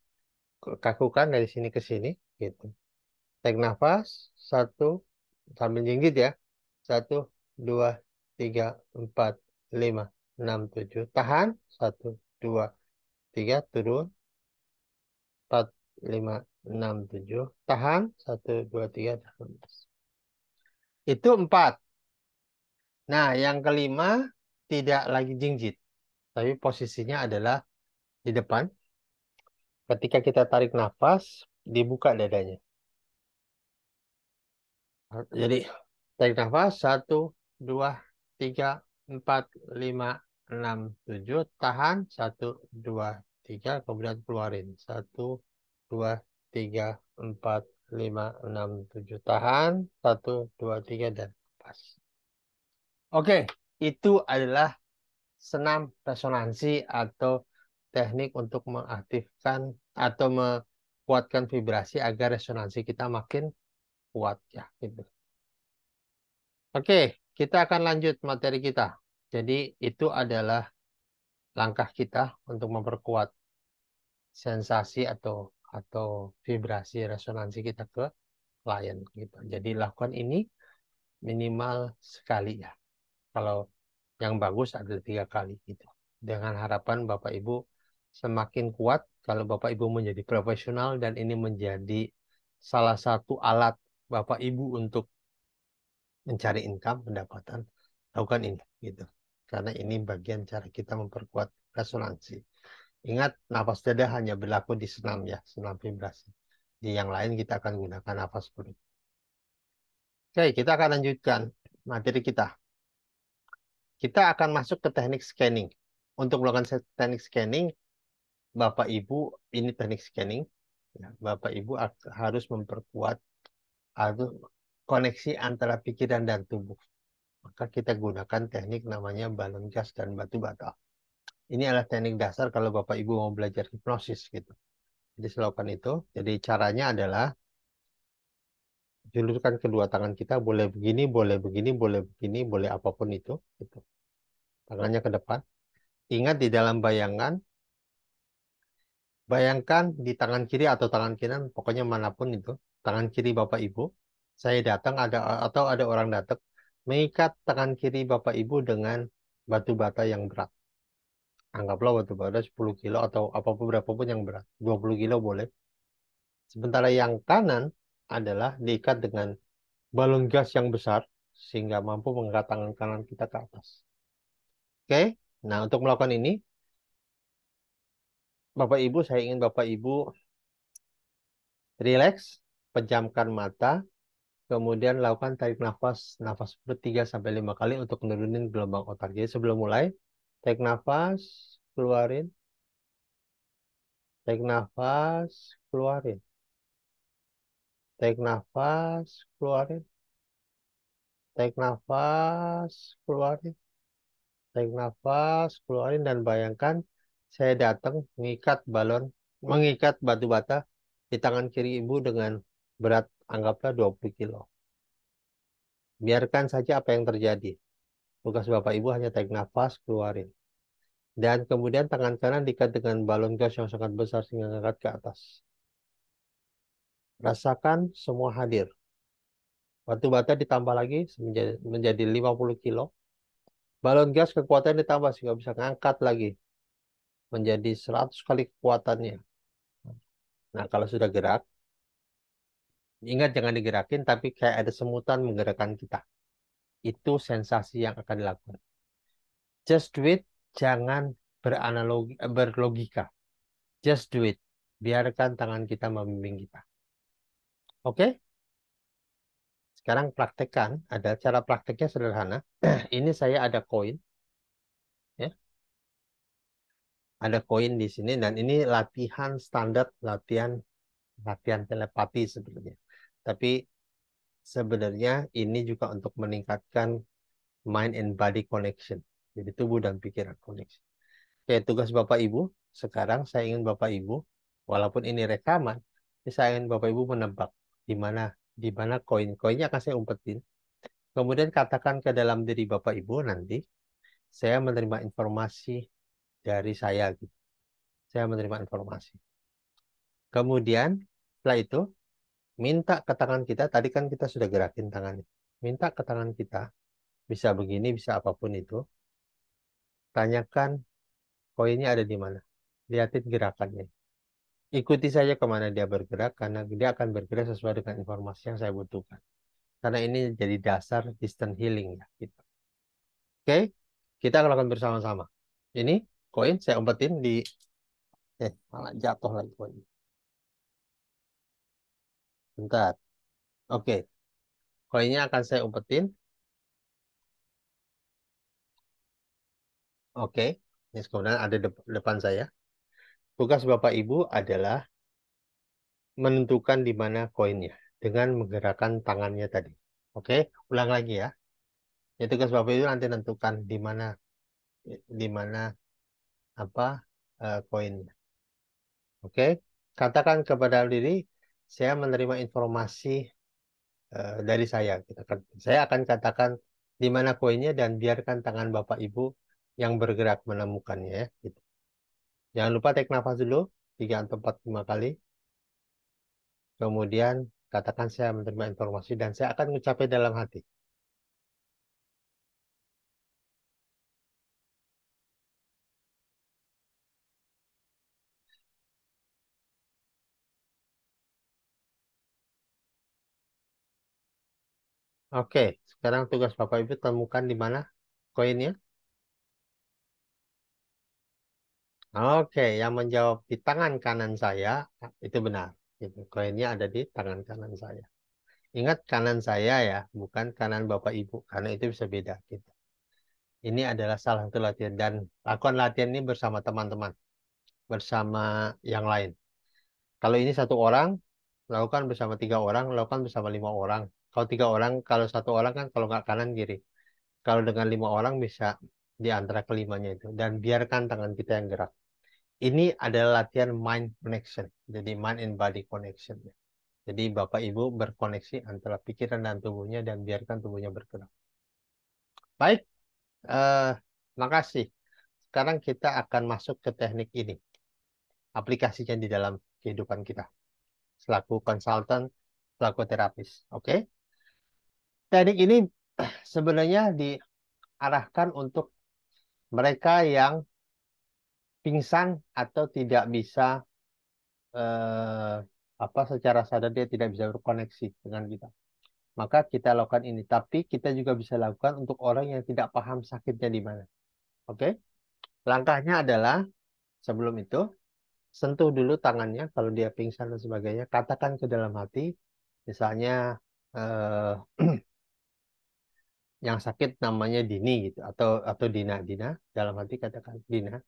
Speaker 1: kakukan dari sini ke sini, gitu. Tarik nafas, 1, sambil jinggit ya. 1, 2, 3, 4, 5, 6, 7. Tahan, 1, 2, 3 turun. 4, 5, 6, 7. Tahan, 1, 2, 3 turun. Itu 4. Nah, yang kelima tidak lagi jingjit, tapi posisinya adalah di depan. Ketika kita tarik nafas, dibuka dadanya. Jadi tarik nafas 1, 2, 3, 4, 5, 6, 7. Tahan 1, 2, 3. Kemudian keluarin 1, 2, 3, 4, 5, 6, 7. Tahan 1, 2, 3 dan lepas. Oke, itu adalah senam resonansi atau teknik untuk mengaktifkan atau menguatkan vibrasi agar resonansi kita makin kuat ya gitu. Oke, kita akan lanjut materi kita. Jadi itu adalah langkah kita untuk memperkuat sensasi atau vibrasi resonansi kita ke klien gitu. Jadi lakukan ini minimal sekali ya. Kalau yang bagus ada 3 kali gitu. Dengan harapan Bapak Ibu semakin kuat kalau Bapak Ibu menjadi profesional dan ini menjadi salah satu alat Bapak Ibu untuk mencari income, pendapatan, lakukan ini gitu. Karena ini bagian cara kita memperkuat resonansi. Ingat, nafas dada hanya berlaku di senam ya, senam vibrasi. Di yang lain kita akan gunakan nafas perut. Oke, kita akan lanjutkan materi kita. Kita akan masuk ke teknik scanning. Untuk melakukan teknik scanning, Bapak Ibu, ini teknik scanning. Ya, Bapak Ibu harus memperkuat atau koneksi antara pikiran dan tubuh. Maka kita gunakan teknik namanya balon gas dan batu bata. Ini adalah teknik dasar kalau Bapak Ibu mau belajar hipnosis gitu. Jadi lakukan itu. Jadi caranya adalah julurkan kedua tangan kita, boleh begini, boleh begini, boleh begini, boleh apapun itu. Gitu. Tangannya ke depan. Ingat di dalam bayangan, bayangkan di tangan kiri atau tangan kanan, pokoknya manapun itu, tangan kiri Bapak Ibu, saya datang ada atau ada orang datang, mengikat tangan kiri Bapak Ibu dengan batu bata yang berat. Anggaplah batu bata 10 kilo atau apapun berapapun yang berat. 20 kilo boleh. Sementara yang kanan adalah diikat dengan balon gas yang besar sehingga mampu mengangkat tangan kanan kita ke atas. Oke? Nah, untuk melakukan ini, Bapak Ibu, saya ingin Bapak Ibu rileks, pejamkan mata, kemudian lakukan tarik nafas, nafas perut 3 sampai 5 kali untuk menurunin gelombang otak. Jadi sebelum mulai, tarik nafas, keluarin, tarik nafas, keluarin, tarik nafas, keluarin, tarik nafas, keluarin, tarik nafas, keluarin, dan bayangkan saya datang mengikat batu bata di tangan kiri ibu dengan berat anggaplah 20 kilo. Biarkan saja apa yang terjadi. Tugas Bapak Ibu hanya tarik nafas, keluarin. Dan kemudian tangan kanan diikat dengan balon gas yang sangat besar sehingga angkat ke atas. Rasakan semua hadir. Batu bata ditambah lagi menjadi 50 kilo. Balon gas kekuatan ditambah sehingga bisa ngangkat lagi menjadi 100 kali kekuatannya. Nah, kalau sudah gerak, ingat jangan digerakin, tapi kayak ada semutan menggerakkan kita. Itu sensasi yang akan dilakukan. Just do it, jangan berlogika. Just do it. Biarkan tangan kita membimbing kita. Oke? Sekarang praktekkan. Ada cara prakteknya sederhana. Ini saya ada koin, ya. Ada koin di sini dan ini latihan standar, latihan latihan telepati sebenarnya. Tapi sebenarnya ini juga untuk meningkatkan mind and body connection. Jadi tubuh dan pikiran connection. Oke, tugas Bapak Ibu. Sekarang saya ingin Bapak Ibu, walaupun ini rekaman, saya ingin Bapak Ibu menebak di mana koin-koinnya akan saya umpetin. Kemudian katakan ke dalam diri Bapak Ibu nanti, saya menerima informasi dari saya gitu. Saya menerima informasi. Kemudian setelah itu minta ke tangan kita, tadi kan kita sudah gerakin tangannya. Minta ke tangan kita, bisa begini, bisa apapun itu. Tanyakan koinnya ada di mana. Lihatin gerakannya. Ikuti saja kemana dia bergerak, karena dia akan bergerak sesuai dengan informasi yang saya butuhkan. Karena ini jadi dasar distant healing ya. Gitu. Oke, kita akan lakukan bersama-sama. Ini koin saya umpetin di, malah jatuh lagi koin. Bentar. Oke, koinnya akan saya umpetin. Oke, ini kemudian ada depan saya. Tugas Bapak Ibu adalah menentukan di mana koinnya dengan menggerakkan tangannya tadi. Oke, ulang lagi ya. Ya, tugas Bapak Ibu nanti tentukan di mana apa koinnya. Oke, katakan kepada diri, saya menerima informasi dari saya. Saya akan katakan di mana koinnya dan biarkan tangan Bapak Ibu yang bergerak menemukannya ya. Gitu. Jangan lupa tarik nafas dulu 3 atau 4 5 kali. Kemudian katakan saya menerima informasi dan saya akan mencapai dalam hati. Oke, sekarang tugas Bapak Ibu temukan di mana koinnya. Oke, yang menjawab di tangan kanan saya itu benar. Gitu. Koinnya ada di tangan kanan saya. Ingat kanan saya ya, bukan kanan Bapak Ibu, karena itu bisa beda. Gitu. Ini adalah salah satu latihan dan lakukan latihan ini bersama teman-teman, bersama yang lain. Kalau ini satu orang, lakukan bersama 3 orang, lakukan bersama 5 orang. Kalau 3 orang, kalau satu orang kan kalau nggak kanan kiri. Kalau dengan 5 orang bisa di antara kelimanya itu dan biarkan tangan kita yang gerak. Ini adalah latihan mind connection, jadi mind and body connection. Jadi Bapak Ibu berkoneksi antara pikiran dan tubuhnya dan biarkan tubuhnya bergerak. Baik, eh, makasih. Sekarang kita akan masuk ke teknik ini, aplikasinya di dalam kehidupan kita. Selaku konsultan, selaku terapis. Oke? Teknik ini sebenarnya diarahkan untuk mereka yang pingsan atau tidak bisa eh, apa secara sadar dia tidak bisa berkoneksi dengan kita. Maka kita lakukan ini. Tapi kita juga bisa lakukan untuk orang yang tidak paham sakitnya di mana. Oke? Langkahnya adalah sebelum itu sentuh dulu tangannya kalau dia pingsan dan sebagainya. Katakan ke dalam hati, misalnya eh, yang sakit namanya Dini gitu atau Dina. Dina dalam hati katakan Dina,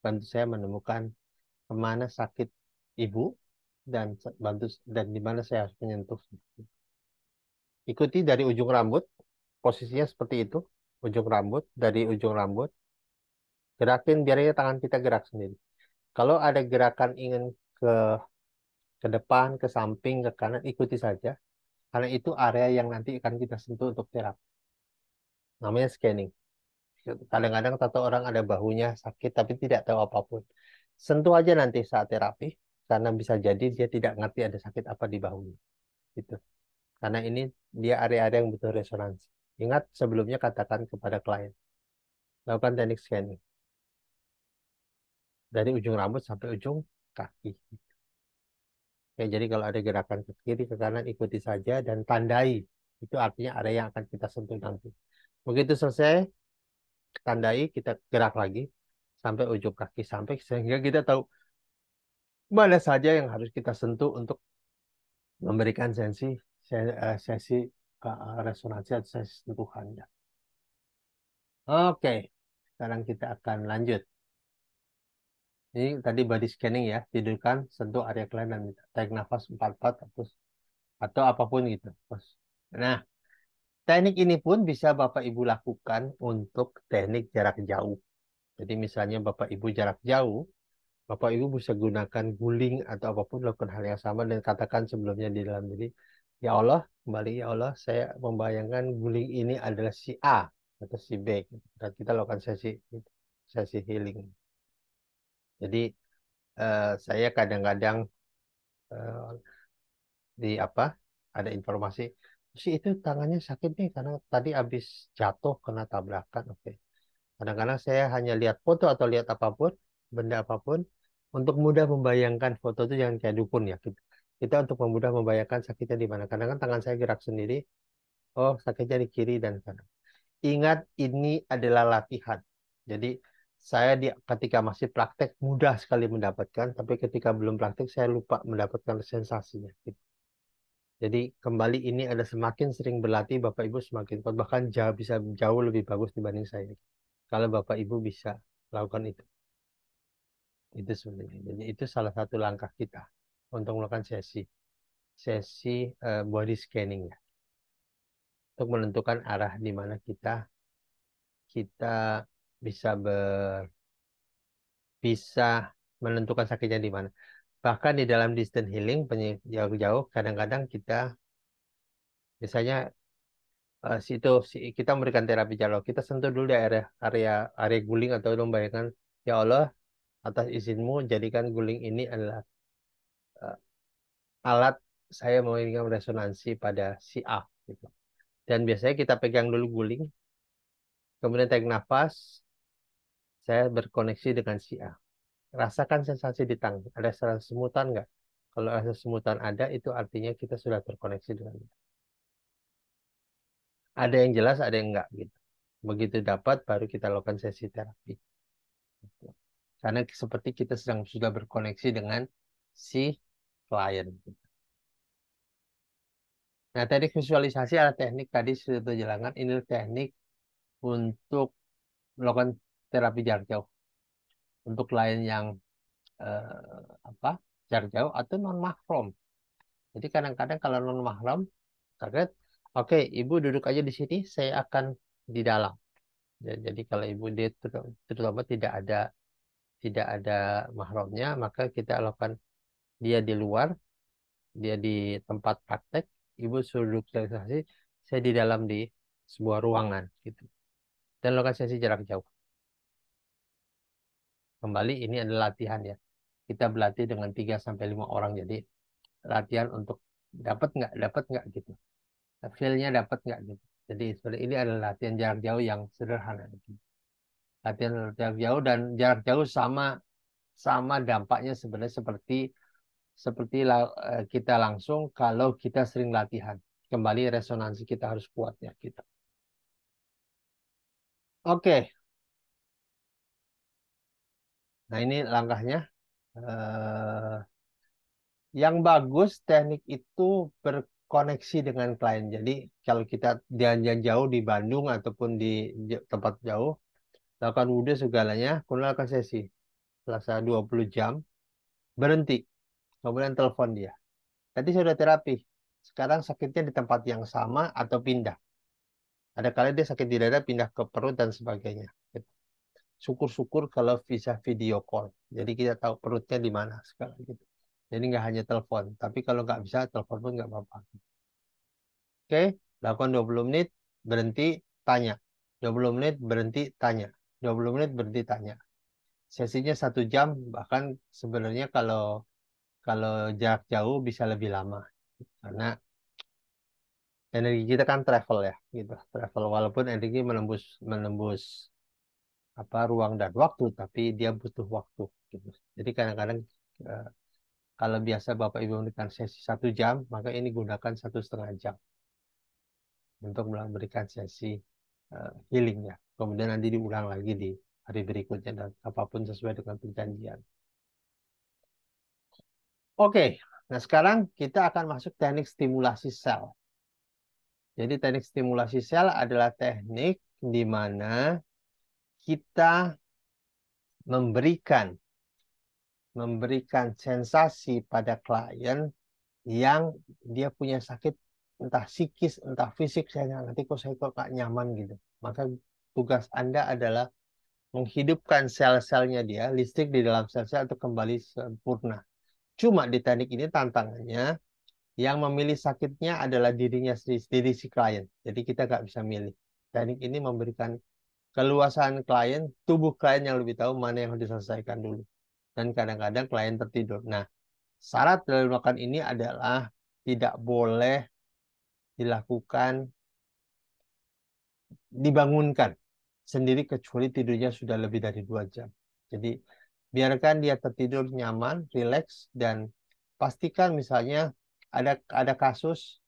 Speaker 1: bantu saya menemukan kemana sakit ibu dan bantu dan di mana saya harus menyentuh. Ikuti dari ujung rambut, posisinya seperti itu, ujung rambut dari ujung rambut, gerakin biarnya tangan kita gerak sendiri. Kalau ada gerakan ingin ke ke depan, ke samping, ke kanan, ikuti saja. Karena itu area yang nanti akan kita sentuh untuk terapi. Namanya scanning. Kadang-kadang satu orang ada bahunya sakit tapi tidak tahu apapun. Sentuh aja nanti saat terapi, karena bisa jadi dia tidak ngerti ada sakit apa di bahunya. Gitu. Karena ini dia area-area yang butuh resonansi. Ingat sebelumnya katakan kepada klien, lakukan teknik scanning dari ujung rambut sampai ujung kaki. Oke, jadi kalau ada gerakan ke kiri, ke kanan, ikuti saja dan tandai. Itu artinya area yang akan kita sentuh nanti. Begitu selesai, tandai, kita gerak lagi sampai ujung kaki, sampai sehingga kita tahu mana saja yang harus kita sentuh untuk memberikan sesi resonansi atau sesi sentuhannya. Oke, sekarang kita akan lanjut. Ini tadi body scanning ya, tidurkan, sentuh area klien dan tarik nafas 4-4 atau apapun gitu. Terus. Nah, teknik ini pun bisa Bapak Ibu lakukan untuk teknik jarak jauh. Jadi misalnya Bapak Ibu jarak jauh, Bapak Ibu bisa gunakan guling atau apapun lakukan hal yang sama dan katakan sebelumnya di dalam diri, ya Allah, kembali ya Allah, saya membayangkan guling ini adalah si A atau si B. Dan kita lakukan sesi sesi healing. Jadi saya kadang-kadang eh, di apa ada informasi si itu tangannya sakit nih karena tadi habis jatuh kena tabrakan. Oke. Kadang-kadang saya hanya lihat foto atau lihat apapun, benda apapun, untuk mudah membayangkan foto itu jangan kayak dukun ya. Kita untuk memudah membayangkan sakitnya di mana. Kadang-kadang tangan saya gerak sendiri, oh sakitnya di kiri dan kanan. Ingat ini adalah latihan. Jadi saya ketika masih praktek mudah sekali mendapatkan, tapi ketika belum praktek saya lupa mendapatkan sensasinya. Gitu. Jadi kembali ini ada semakin sering berlatih Bapak Ibu semakin kuat, bahkan jauh, bisa jauh lebih bagus dibanding saya. Kalau Bapak Ibu bisa lakukan itu sebenarnya. Jadi itu salah satu langkah kita untuk melakukan sesi body scanning ya, untuk menentukan arah di mana kita kita bisa bisa menentukan sakitnya di mana. Bahkan di dalam distance healing jauh-jauh kadang-kadang kita misalnya kita memberikan terapi jalur kita sentuh dulu di area area area guling atau membayangkan ya Allah atas izinmu jadikan guling ini adalah eh, alat saya memberikan resonansi pada si A gitu. Dan biasanya kita pegang dulu guling, kemudian tarik nafas, saya berkoneksi dengan si A. Rasakan sensasi di tangan. Ada rasa semutan nggak? Kalau rasa semutan ada, itu artinya kita sudah terkoneksi dengan dia. Ada yang jelas, ada yang enggak gitu. Begitu dapat, baru kita lakukan sesi terapi. Karena seperti kita sedang sudah berkoneksi dengan si klien. Nah, teknik visualisasi adalah teknik tadi sudah terjelaskan. Ini teknik untuk melakukan terapi jarak jauh. Untuk klien yang apa jarak jauh atau non mahram. Jadi kadang-kadang kalau non mahram, target, oke, ibu duduk aja di sini, saya akan di dalam. Jadi kalau ibu dia terutama tidak ada mahramnya, maka kita lakukan dia di luar, dia di tempat praktek, ibu suruh duduk relaksasi, saya di dalam di sebuah ruangan gitu. Dan lakukan sesi jarak jauh. Kembali ini adalah latihan ya. Kita berlatih dengan 3 sampai 5 orang. Jadi latihan untuk dapat nggak gitu. Feel-nya dapat nggak gitu. Jadi sebenarnya ini adalah latihan jarak jauh yang sederhana. Latihan jarak jauh dan jarak jauh sama sama dampaknya sebenarnya seperti seperti kita langsung kalau kita sering latihan. Kembali resonansi kita harus kuat ya kita. Oke, nah ini langkahnya. Eh, yang bagus teknik itu berkoneksi dengan klien. Jadi kalau kita jalan jauh di Bandung ataupun di tempat jauh, lakukan wudhu segalanya, kemudian lakukan sesi. Selasa 20 jam, berhenti. Kemudian telepon dia. Tadi sudah terapi. Sekarang sakitnya di tempat yang sama atau pindah. Ada kali dia sakit di dada, pindah ke perut dan sebagainya. Syukur-syukur kalau bisa video call. Jadi kita tahu perutnya di mana sekarang gitu. Jadi nggak hanya telepon. Tapi kalau nggak bisa, telepon pun nggak apa-apa. Oke, lakukan 20 menit, berhenti, tanya. 20 menit, berhenti, tanya. 20 menit, berhenti, tanya. Sesinya 1 jam, bahkan sebenarnya kalau kalau jarak jauh bisa lebih lama. Karena energi kita kan travel ya, gitu. Travel walaupun energi menembus menembus ruang dan waktu, tapi dia butuh waktu. Gitu. Jadi kadang-kadang eh, kalau biasa Bapak Ibu memberikan sesi 1 jam, maka ini gunakan 1,5 jam untuk memberikan sesi healing ya. Kemudian nanti diulang lagi di hari berikutnya dan apapun sesuai dengan perjanjian. Oke, nah sekarang kita akan masuk teknik stimulasi sel. Jadi teknik stimulasi sel adalah teknik di mana kita memberikan memberikan sensasi pada klien yang dia punya sakit entah psikis entah fisik, saya nggak ngerti kok saya kok nggak nyaman gitu. Maka tugas Anda adalah menghidupkan sel-selnya dia, listrik di dalam sel-sel itu kembali sempurna. Cuma di teknik ini tantangannya yang memilih sakitnya adalah dirinya sendiri, diri si klien. Jadi kita nggak bisa milih. Teknik ini memberikan keluasan klien, tubuh klien yang lebih tahu mana yang harus diselesaikan dulu. Dan kadang-kadang klien tertidur. Nah, syarat dalam melakukan ini adalah tidak boleh dilakukan dibangunkan sendiri kecuali tidurnya sudah lebih dari 2 jam. Jadi biarkan dia tertidur nyaman, rileks, dan pastikan misalnya ada kasus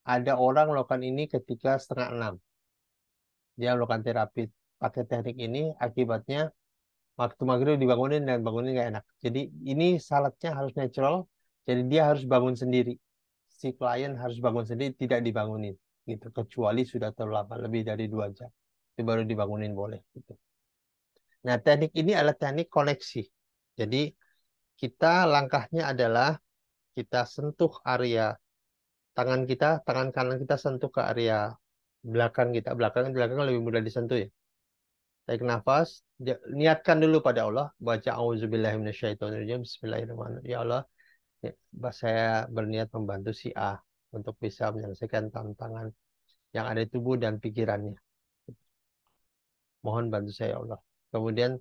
Speaker 1: ada orang melakukan ini ketika 5:30. Dia melakukan terapi pakai teknik ini, akibatnya waktu maghrib dibangunin dan bangunin nggak enak. Jadi ini salatnya harus natural, jadi dia harus bangun sendiri. Si klien harus bangun sendiri, tidak dibangunin gitu. Kecuali sudah terlalu lama, lebih dari 2 jam. Itu baru dibangunin boleh gitu. Nah, teknik ini adalah teknik koneksi. Jadi kita langkahnya adalah kita sentuh area tangan kanan kita sentuh ke area belakang kita. Belakang lebih mudah disentuh ya. Tarik nafas, niatkan dulu pada Allah, baca auzubillahiminasyaitonirrajim, bismillahirrahmanirrahim. Ya Allah, ya, saya berniat membantu si A untuk bisa menyelesaikan tantangan yang ada di tubuh dan pikirannya. Mohon bantu saya, ya Allah. Kemudian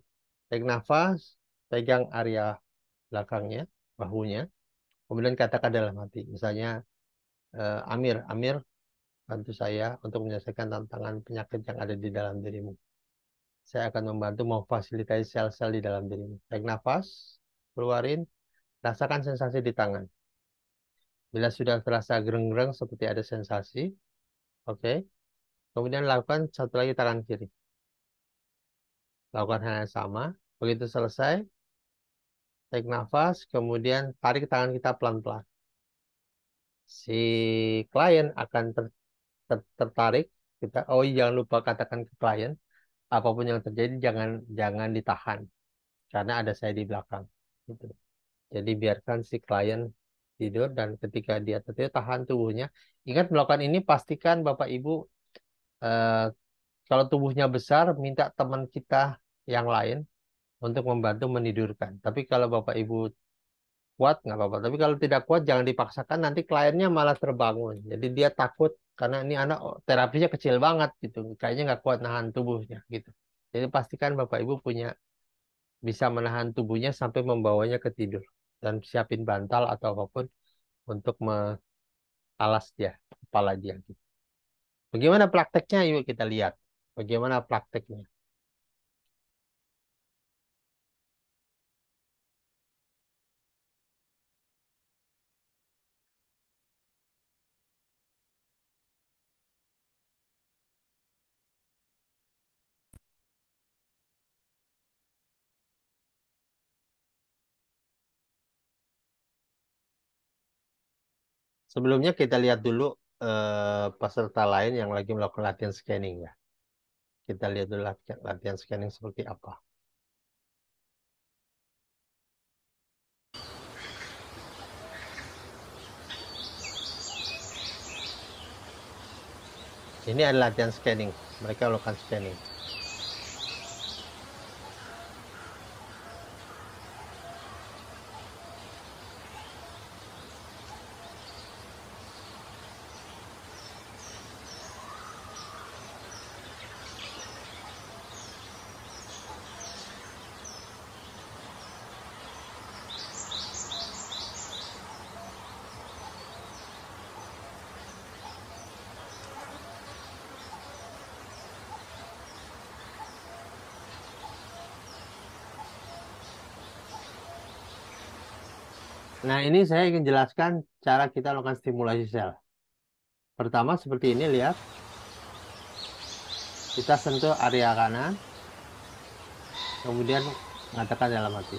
Speaker 1: tarik nafas, pegang area belakangnya, bahunya. Kemudian katakan dalam hati, misalnya Amir, Amir, bantu saya untuk menyelesaikan tantangan penyakit yang ada di dalam dirimu. Saya akan membantu memfasilitasi sel-sel di dalam dirimu. Tarik nafas, keluarin, rasakan sensasi di tangan. Bila sudah terasa gereng-gereng seperti ada sensasi, oke. Kemudian lakukan satu lagi tangan kiri. Lakukan hal yang sama. Begitu selesai, tarik nafas, kemudian tarik tangan kita pelan-pelan. Si klien akan tertarik. Oh iya, jangan lupa katakan ke klien, apapun yang terjadi jangan jangan ditahan karena ada saya di belakang. Gitu. Jadi biarkan si klien tidur dan ketika dia tertidur tahan tubuhnya. Ingat melakukan ini pastikan Bapak Ibu eh, kalau tubuhnya besar minta teman kita yang lain untuk membantu menidurkan. Tapi kalau Bapak Ibu kuat nggak apa-apa. Tapi kalau tidak kuat jangan dipaksakan nanti kliennya malah terbangun. Jadi dia takut karena ini anak terapinya kecil banget gitu. Kayaknya nggak kuat nahan tubuhnya gitu. Jadi pastikan Bapak Ibu punya bisa menahan tubuhnya sampai membawanya ke tidur dan siapin bantal atau apapun untuk alas dia, kepala dia. Gitu. Bagaimana prakteknya? Yuk kita lihat. Bagaimana prakteknya? Sebelumnya kita lihat dulu peserta lain yang lagi melakukan latihan scanning ya. Kita lihat dulu latihan scanning seperti apa. Ini adalah latihan scanning. Mereka melakukan scanning. Nah, ini saya ingin jelaskan cara kita melakukan stimulasi sel. Pertama, seperti ini, lihat. Kita sentuh area kanan, kemudian mengatakan dalam hati.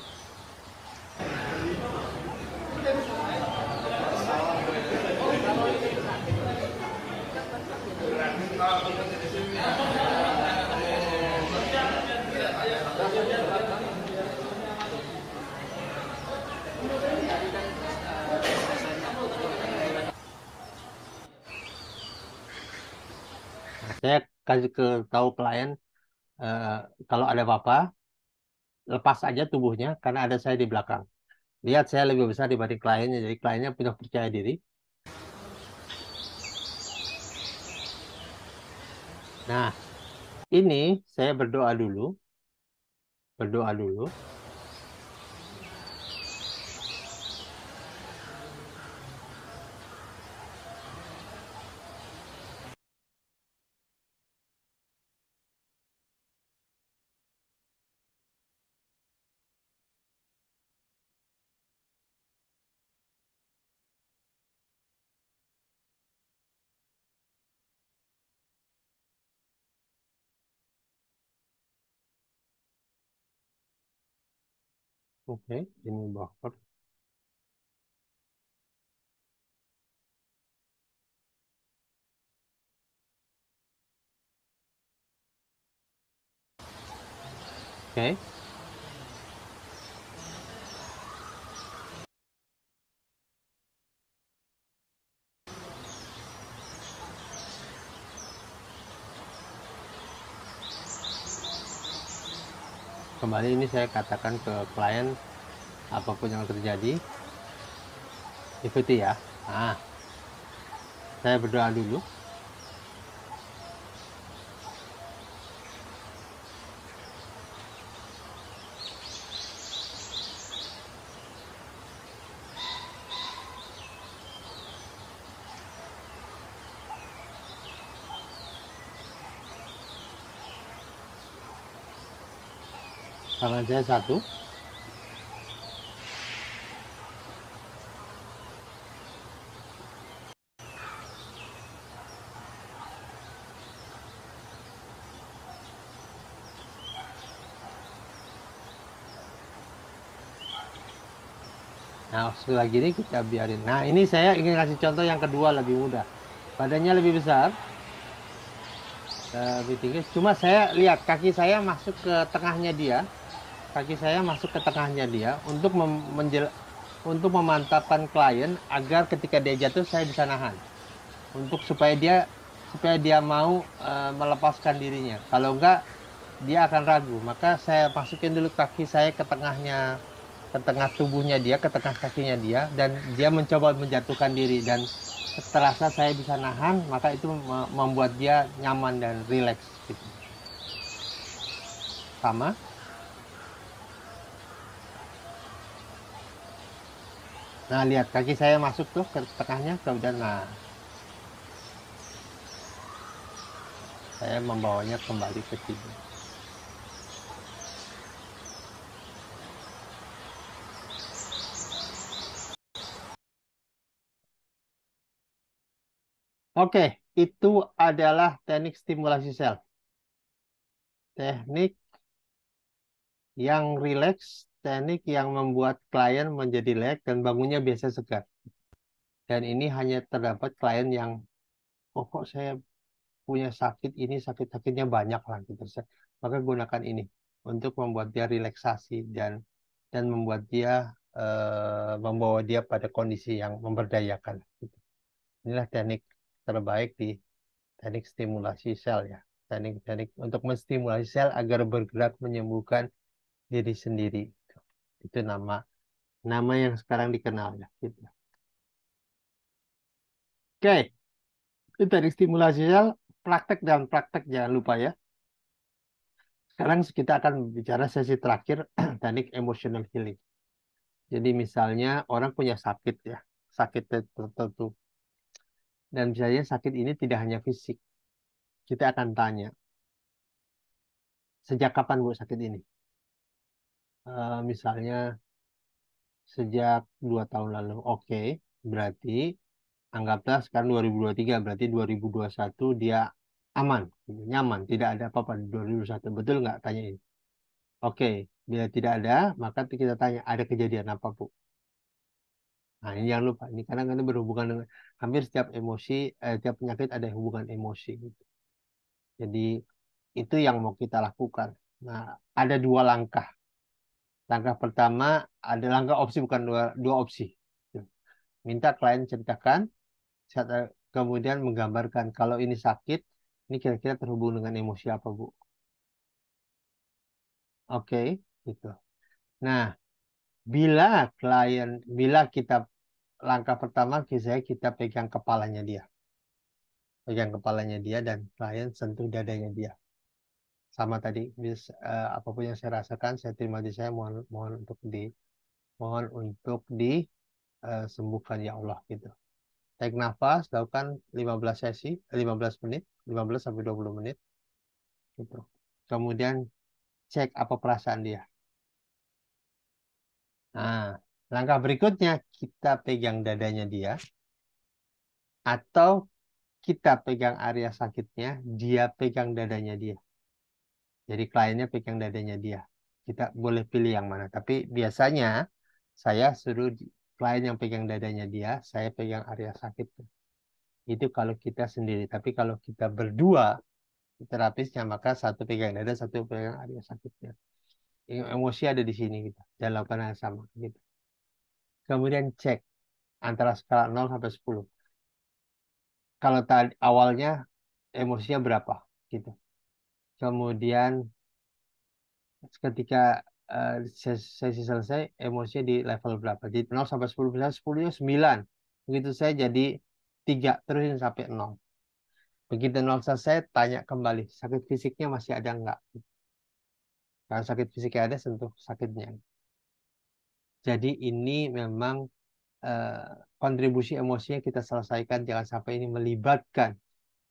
Speaker 1: Nah, saya kasih tahu klien, eh, kalau ada apa-apa, lepas aja tubuhnya karena ada saya di belakang. Lihat, saya lebih besar dibanding kliennya, jadi kliennya punya percaya diri. Nah, ini saya berdoa dulu. Berdoa dulu. Oke, ini buffer. Oke. Kembali ini saya katakan ke klien, apapun yang terjadi, ikuti ya. Nah, saya berdoa dulu. Tangan saya satu. Nah, sekali lagi ini kita biarin. Nah, ini saya ingin kasih contoh yang kedua, lebih mudah. Badannya lebih besar, lebih tinggi. Cuma saya lihat kaki saya masuk ke tengahnya dia. Kaki saya masuk ke tengahnya dia untuk memantapkan klien agar ketika dia jatuh saya bisa nahan. Untuk supaya dia mau melepaskan dirinya. Kalau enggak, dia akan ragu. Maka saya masukin dulu kaki saya ke tengahnya, ke tengah tubuhnya dia, ke tengah kakinya dia, dan dia mencoba menjatuhkan diri. Dan setelah saya bisa nahan, maka itu membuat dia nyaman dan rileks gitu. Sama. Nah, lihat kaki saya masuk tuh ke tengahnya, kemudian nah. saya membawanya kembali ke sini. Oke, itu adalah teknik stimulasi sel. Teknik yang rileks, teknik yang membuat klien menjadi rileks dan bangunnya biasa segar. Dan ini hanya terdapat klien yang, oh kok saya punya sakit ini, sakit-sakitnya banyak lah gitu. Maka gunakan ini untuk membuat dia relaksasi dan membuat dia membawa dia pada kondisi yang memberdayakan. Gitu. Inilah teknik terbaik di teknik stimulasi sel ya. Teknik-teknik untuk menstimulasi sel agar bergerak menyembuhkan diri sendiri. Itu nama nama yang sekarang dikenal ya. Gitu. Oke, itu teknik stimulasi sel, praktek dan praktek jangan lupa ya. Sekarang kita akan bicara sesi terakhir teknik emotional healing. Jadi misalnya orang punya sakit ya, sakit tertentu. Dan misalnya sakit ini tidak hanya fisik. Kita akan tanya, sejak kapan Bu sakit ini? Misalnya sejak 2 tahun lalu. Oke, berarti anggaplah sekarang 2023, berarti 2021 dia aman, nyaman, tidak ada apa-apa di 2021. Betul nggak tanya ini? Oke, bila tidak ada, maka kita tanya, ada kejadian apa Bu? Nah, ini jangan lupa. Ini kadang-kadang berhubungan dengan hampir setiap emosi, setiap penyakit ada hubungan emosi. Gitu. Jadi itu yang mau kita lakukan. Nah, ada 2 langkah. Langkah pertama ada langkah opsi, bukan dua opsi. Gitu. Minta klien ceritakan, kemudian menggambarkan kalau ini sakit, ini kira-kira terhubung dengan emosi apa, Bu? Oke, gitu. Nah, bila bila kita langkah pertama, kita pegang kepalanya dia. Pegang kepalanya dia dan klien sentuh dadanya dia. Sama tadi, apapun yang saya rasakan, saya terima di saya, mohon untuk disembuhkan ya Allah gitu. Tarik nafas, lakukan 15 sesi, 15 menit, 15 sampai 20 menit gitu. Kemudian cek apa perasaan dia. Nah, langkah berikutnya kita pegang dadanya dia atau kita pegang area sakitnya, dia pegang dadanya dia. Jadi kliennya pegang dadanya dia. Kita boleh pilih yang mana. Tapi biasanya saya suruh klien yang pegang dadanya dia, saya pegang area sakit. Itu kalau kita sendiri. Tapi kalau kita berdua terapisnya, maka satu pegang dada, satu pegang area sakitnya. Emosi ada di sini gitu. Dan lakukan hal yang sama gitu. Kemudian cek antara skala 0 sampai 10. Kalau tadi awalnya emosinya berapa gitu. Kemudian ketika sesi selesai, emosinya di level berapa? Jadi 0 sampai 10, misalnya 10-nya 9. Begitu saya jadi 3, terusin sampai 0. Begitu 0 selesai, tanya kembali, sakit fisiknya masih ada nggak? Kalau sakit fisiknya ada, sentuh sakitnya. Jadi ini memang eh, kontribusi emosinya kita selesaikan, jangan sampai ini melibatkan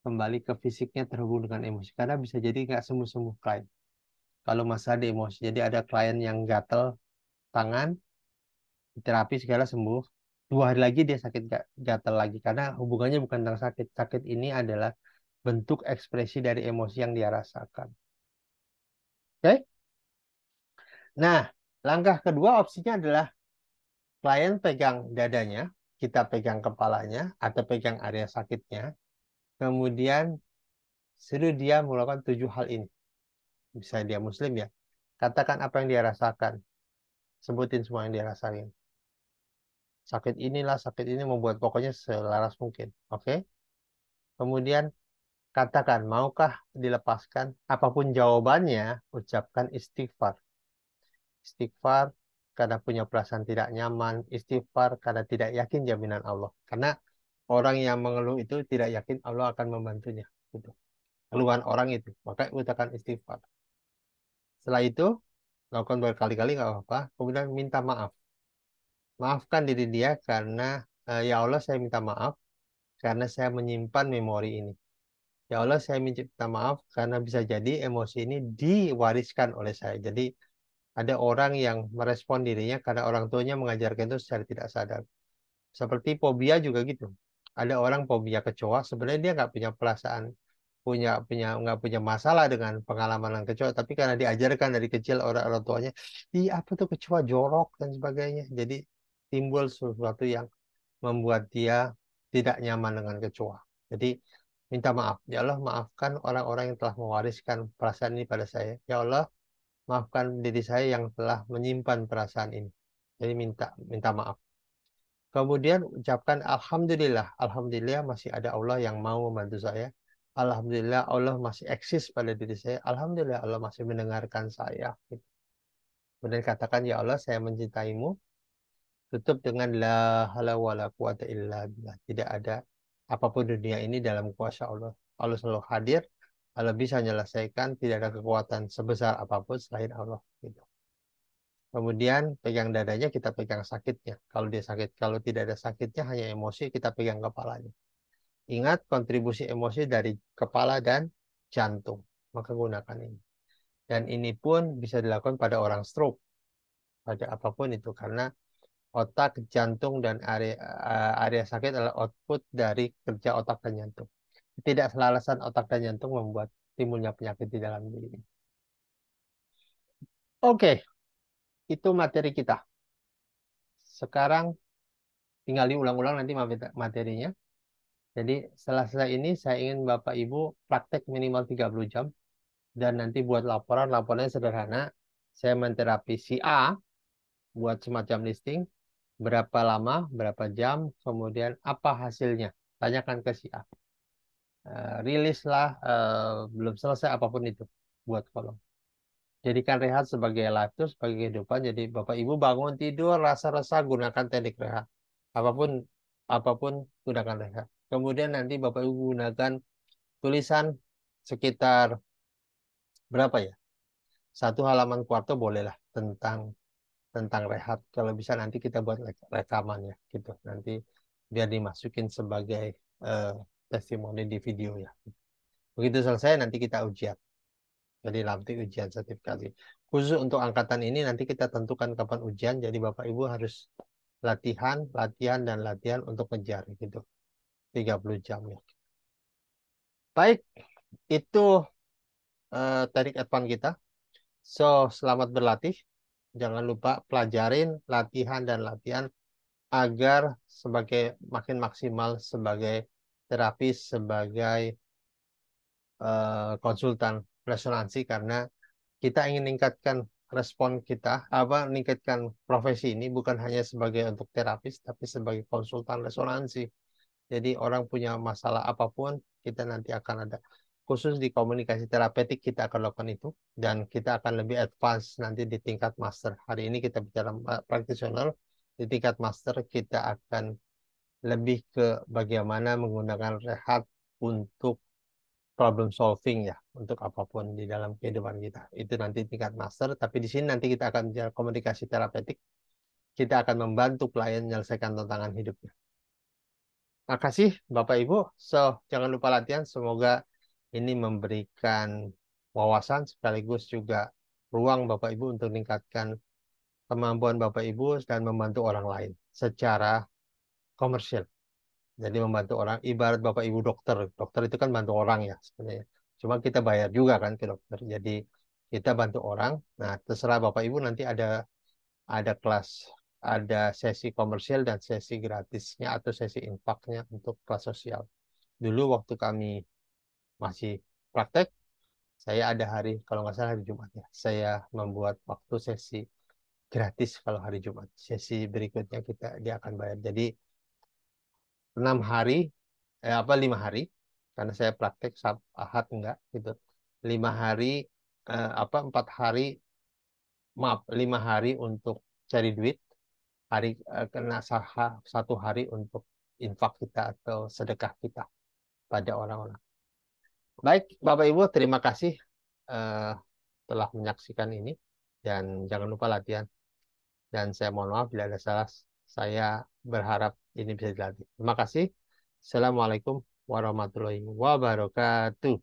Speaker 1: kembali ke fisiknya terhubung dengan emosi. Karena bisa jadi nggak sembuh-sembuh klien. Kalau masalah di emosi, jadi ada klien yang gatel tangan, terapi segala sembuh. 2 hari lagi dia sakit gatal lagi karena hubungannya bukan tentang sakit. Sakit ini adalah bentuk ekspresi dari emosi yang dia rasakan. Oke? Nah, langkah kedua opsinya adalah klien pegang dadanya, kita pegang kepalanya atau pegang area sakitnya. Kemudian suruh dia melakukan 7 hal ini. Misalnya dia muslim ya. Katakan apa yang dia rasakan. Sebutin semua yang dia rasain. Sakit inilah, sakit ini membuat pokoknya selaras mungkin. Oke? Kemudian katakan, maukah dilepaskan? Apapun jawabannya, ucapkan istighfar. Istighfar karena punya perasaan tidak nyaman. Istighfar karena tidak yakin jaminan Allah. Karena orang yang mengeluh itu tidak yakin Allah akan membantunya. Gitu. Keluhan orang itu. Maka ucapkan istighfar. Setelah itu, lakukan berkali-kali nggak apa-apa. Kemudian minta maaf. Maafkan diri dia karena, ya Allah saya minta maaf karena saya menyimpan memori ini. Ya Allah, saya minta maaf karena bisa jadi emosi ini diwariskan oleh saya. Jadi ada orang yang merespon dirinya karena orang tuanya mengajarkan itu secara tidak sadar. Seperti fobia juga gitu. Ada orang fobia kecoa, sebenarnya dia nggak punya perasaan, nggak punya masalah dengan pengalaman dengan kecoa, tapi karena diajarkan dari kecil orang tuanya, ih apa tuh kecoa jorok dan sebagainya. Jadi timbul sesuatu yang membuat dia tidak nyaman dengan kecoa. Jadi minta maaf. Ya Allah, maafkan orang-orang yang telah mewariskan perasaan ini pada saya. Ya Allah, maafkan diri saya yang telah menyimpan perasaan ini. Jadi minta minta maaf. Kemudian ucapkan Alhamdulillah. Alhamdulillah masih ada Allah yang mau membantu saya. Alhamdulillah Allah masih eksis pada diri saya. Alhamdulillah Allah masih mendengarkan saya. Kemudian katakan, ya Allah saya mencintaimu. Tutup dengan la haula wala quwata illa billah. Tidak ada apapun dunia ini dalam kuasa Allah. Allah selalu hadir. Allah bisa menyelesaikan. Tidak ada kekuatan sebesar apapun selain Allah. Gitu. Kemudian pegang dadanya, kita pegang sakitnya. Kalau dia sakit, kalau tidak ada sakitnya, hanya emosi, kita pegang kepalanya. Ingat kontribusi emosi dari kepala dan jantung. Maka gunakan ini. Dan ini pun bisa dilakukan pada orang stroke. Pada apapun itu. Karena otak, jantung, dan area sakit adalah output dari kerja otak dan jantung. Tidak selalasan otak dan jantung membuat timbulnya penyakit di dalam diri. Oke, itu materi kita. Sekarang tinggal diulang-ulang nanti materinya. Jadi setelah selesai ini saya ingin Bapak Ibu praktek minimal 30 jam. Dan nanti buat laporan, laporannya sederhana. Saya menterapi si A, buat semacam listing. Berapa lama, berapa jam, kemudian apa hasilnya. Tanyakan ke si A. Rilislah, belum selesai apapun itu. Buat kolom. Jadikan rehat sebagai life tool, sebagai kehidupan. Jadi Bapak Ibu bangun tidur, rasa-rasa gunakan teknik rehat. Apapun, apapun gunakan rehat. Kemudian nanti Bapak Ibu gunakan tulisan sekitar berapa ya? Satu halaman kuarto bolehlah tentang rehat. Kalau bisa nanti kita buat rekaman ya, gitu. Nanti biar dimasukin sebagai eh, testimoni di video ya. Begitu selesai nanti kita ujian. Jadi nanti ujian sertifikasi. Khusus untuk angkatan ini nanti kita tentukan kapan ujian. Jadi Bapak Ibu harus latihan, latihan, dan latihan untuk ngejar gitu. 30 jam ya. Baik, itu teknik advance kita. So, selamat berlatih. Jangan lupa pelajarin, latihan, dan latihan agar sebagai makin maksimal sebagai terapis, sebagai konsultan resonansi karena kita ingin meningkatkan respon kita, meningkatkan profesi ini bukan hanya sebagai untuk terapis, tapi sebagai konsultan resonansi. Jadi orang punya masalah apapun, kita nanti akan ada. Khusus di komunikasi terapeutik kita akan lakukan itu. Dan kita akan lebih advance nanti di tingkat master. Hari ini kita bicara practitioner. Di tingkat master kita akan lebih ke bagaimana menggunakan rehat untuk problem solving ya. Untuk apapun di dalam kehidupan kita. Itu nanti tingkat master. Tapi di sini nanti kita akan bicara komunikasi terapeutik. Kita akan membantu klien menyelesaikan tantangan hidupnya. Makasih Bapak Ibu. So, jangan lupa latihan. Semoga ini memberikan wawasan sekaligus juga ruang Bapak Ibu untuk meningkatkan kemampuan Bapak Ibu dan membantu orang lain secara komersial. Jadi membantu orang, ibarat Bapak Ibu dokter. Dokter itu kan bantu orang ya sebenarnya. Cuma kita bayar juga kan ke dokter. Jadi kita bantu orang. Nah, terserah Bapak Ibu nanti ada kelas, ada sesi komersial dan sesi gratisnya atau sesi infaknya untuk kelas sosial. Dulu waktu kami masih praktek, saya ada hari, kalau nggak salah hari Jumat ya, saya membuat waktu sesi gratis kalau hari Jumat. Sesi berikutnya dia akan bayar. Jadi 6 hari, 5 hari, karena saya praktek Ahad enggak gitu. 5 hari, 4 hari, maaf, 5 hari untuk cari duit, kena 1 hari untuk infak kita atau sedekah kita pada orang-orang. Baik, Bapak Ibu, terima kasih eh, telah menyaksikan ini dan jangan lupa latihan. Dan saya mohon maaf bila ada salah. Saya berharap ini bisa dilatih. Terima kasih. Assalamualaikum warahmatullahi wabarakatuh.